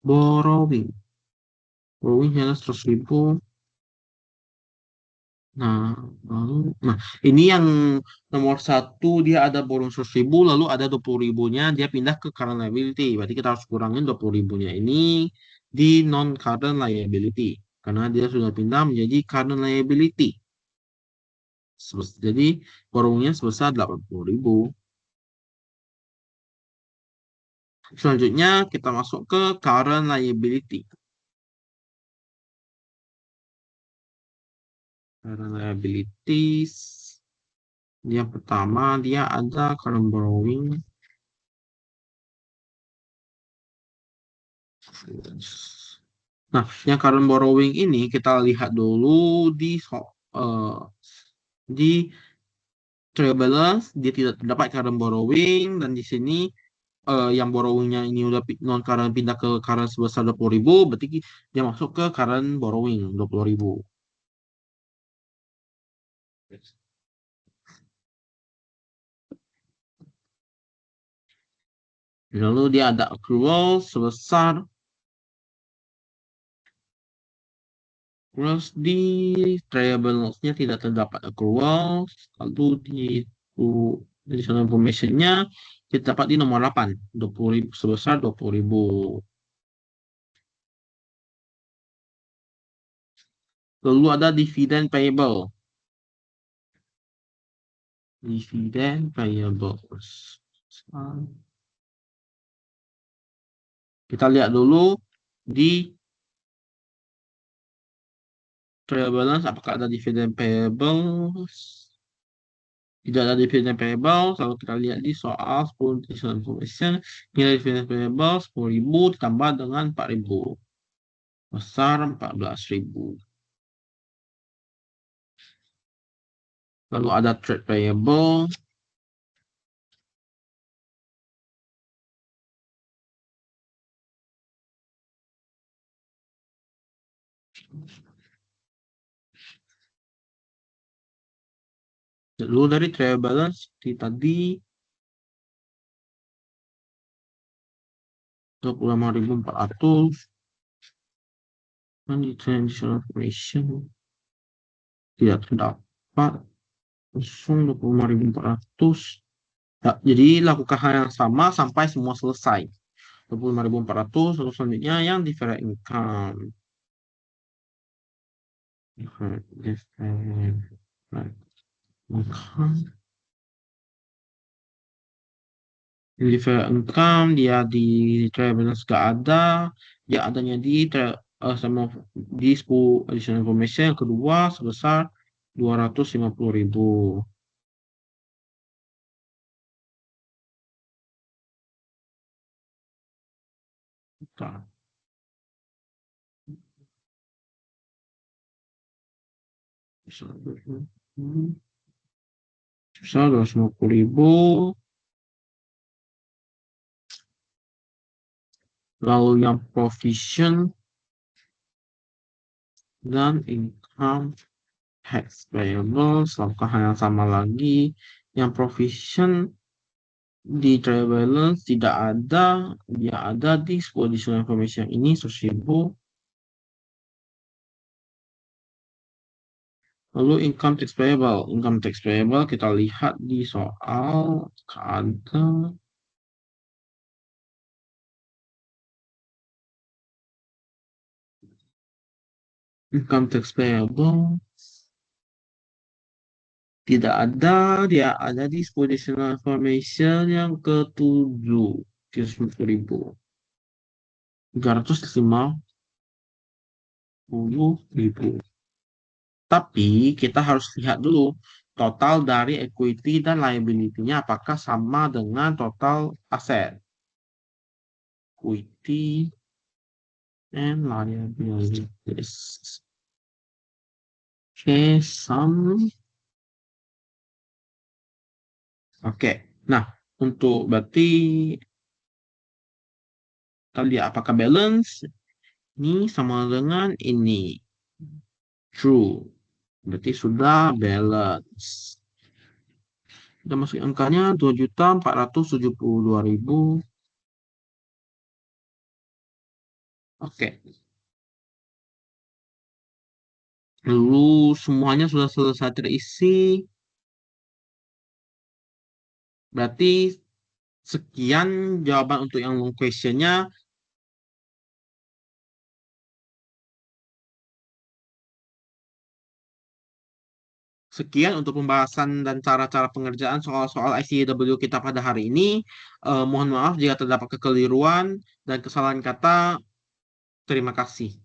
Borrowing. Borrowing hanya 100.000. Nah, nah, ini yang nomor satu dia ada borrowing 100.000, lalu ada 20.000-nya dia pindah ke current liability. Berarti kita harus kurangin 20.000-nya ini di non-current liability. Karena dia sudah pindah menjadi current liability. Jadi borrowingnya sebesar 80.000. Selanjutnya kita masuk ke current liability. Current liabilities. Yang pertama dia ada current borrowing. Nah, yang current borrowing ini kita lihat dulu di trial balance dia tidak terdapat current borrowing dan di sini yang borrowingnya ini udah non current pindah ke current sebesar 20.000 berarti dia masuk ke current borrowing 20.000. Lalu dia ada accrual sebesar terus di trial balance-nya tidak terdapat accrual lalu di additional information-nya kita dapat di nomor 8, 20.000, sebesar 20.000. Lalu ada dividend payable. Dividend payable. Kita lihat dulu di trial balance apakah ada dividend payable. Tidak ada dividend payable. Lalu kita lihat di soal 10 additional information. Nilai dividend payable 10.000 ditambah dengan 4.000. Besar 14.000. Lalu ada trade payable. Lalu dari trial balance seperti tadi 25.400. Dan di additional information tidak terdapat. Langsung 25.400. Ya, jadi lakukan hal yang sama sampai semua selesai. 25.400. Lalu selanjutnya yang different income. Different income. Different income dia di trial balance gak ada. Ya adanya di sama di 10 additional information yang kedua sebesar 250.000. Bentar. Sebesar 250.000. Lalu yang provision dan income tax payable lakukan hal yang sama lagi. Yang provision di trial balance tidak ada, dia ada di additional information ini 100.000. Lalu income tax payable kita lihat di soal ada income tax payable tidak ada, dia ada di additional information yang ke-7, 350.000. 350.000. Tapi kita harus lihat dulu total dari equity dan liability-nya apakah sama dengan total aset. Equity and liabilities. Oke, some. Oke, nah untuk berarti kita lihat apakah balance ini sama dengan ini. True. Berarti sudah balance. Kita masuk angkanya 2.472.000. Oke. Lalu semuanya sudah selesai terisi. Berarti sekian jawaban untuk yang long questionnya. Sekian untuk pembahasan dan cara-cara pengerjaan soal-soal ICAW kita pada hari ini. Mohon maaf jika terdapat kekeliruan dan kesalahan kata. Terima kasih.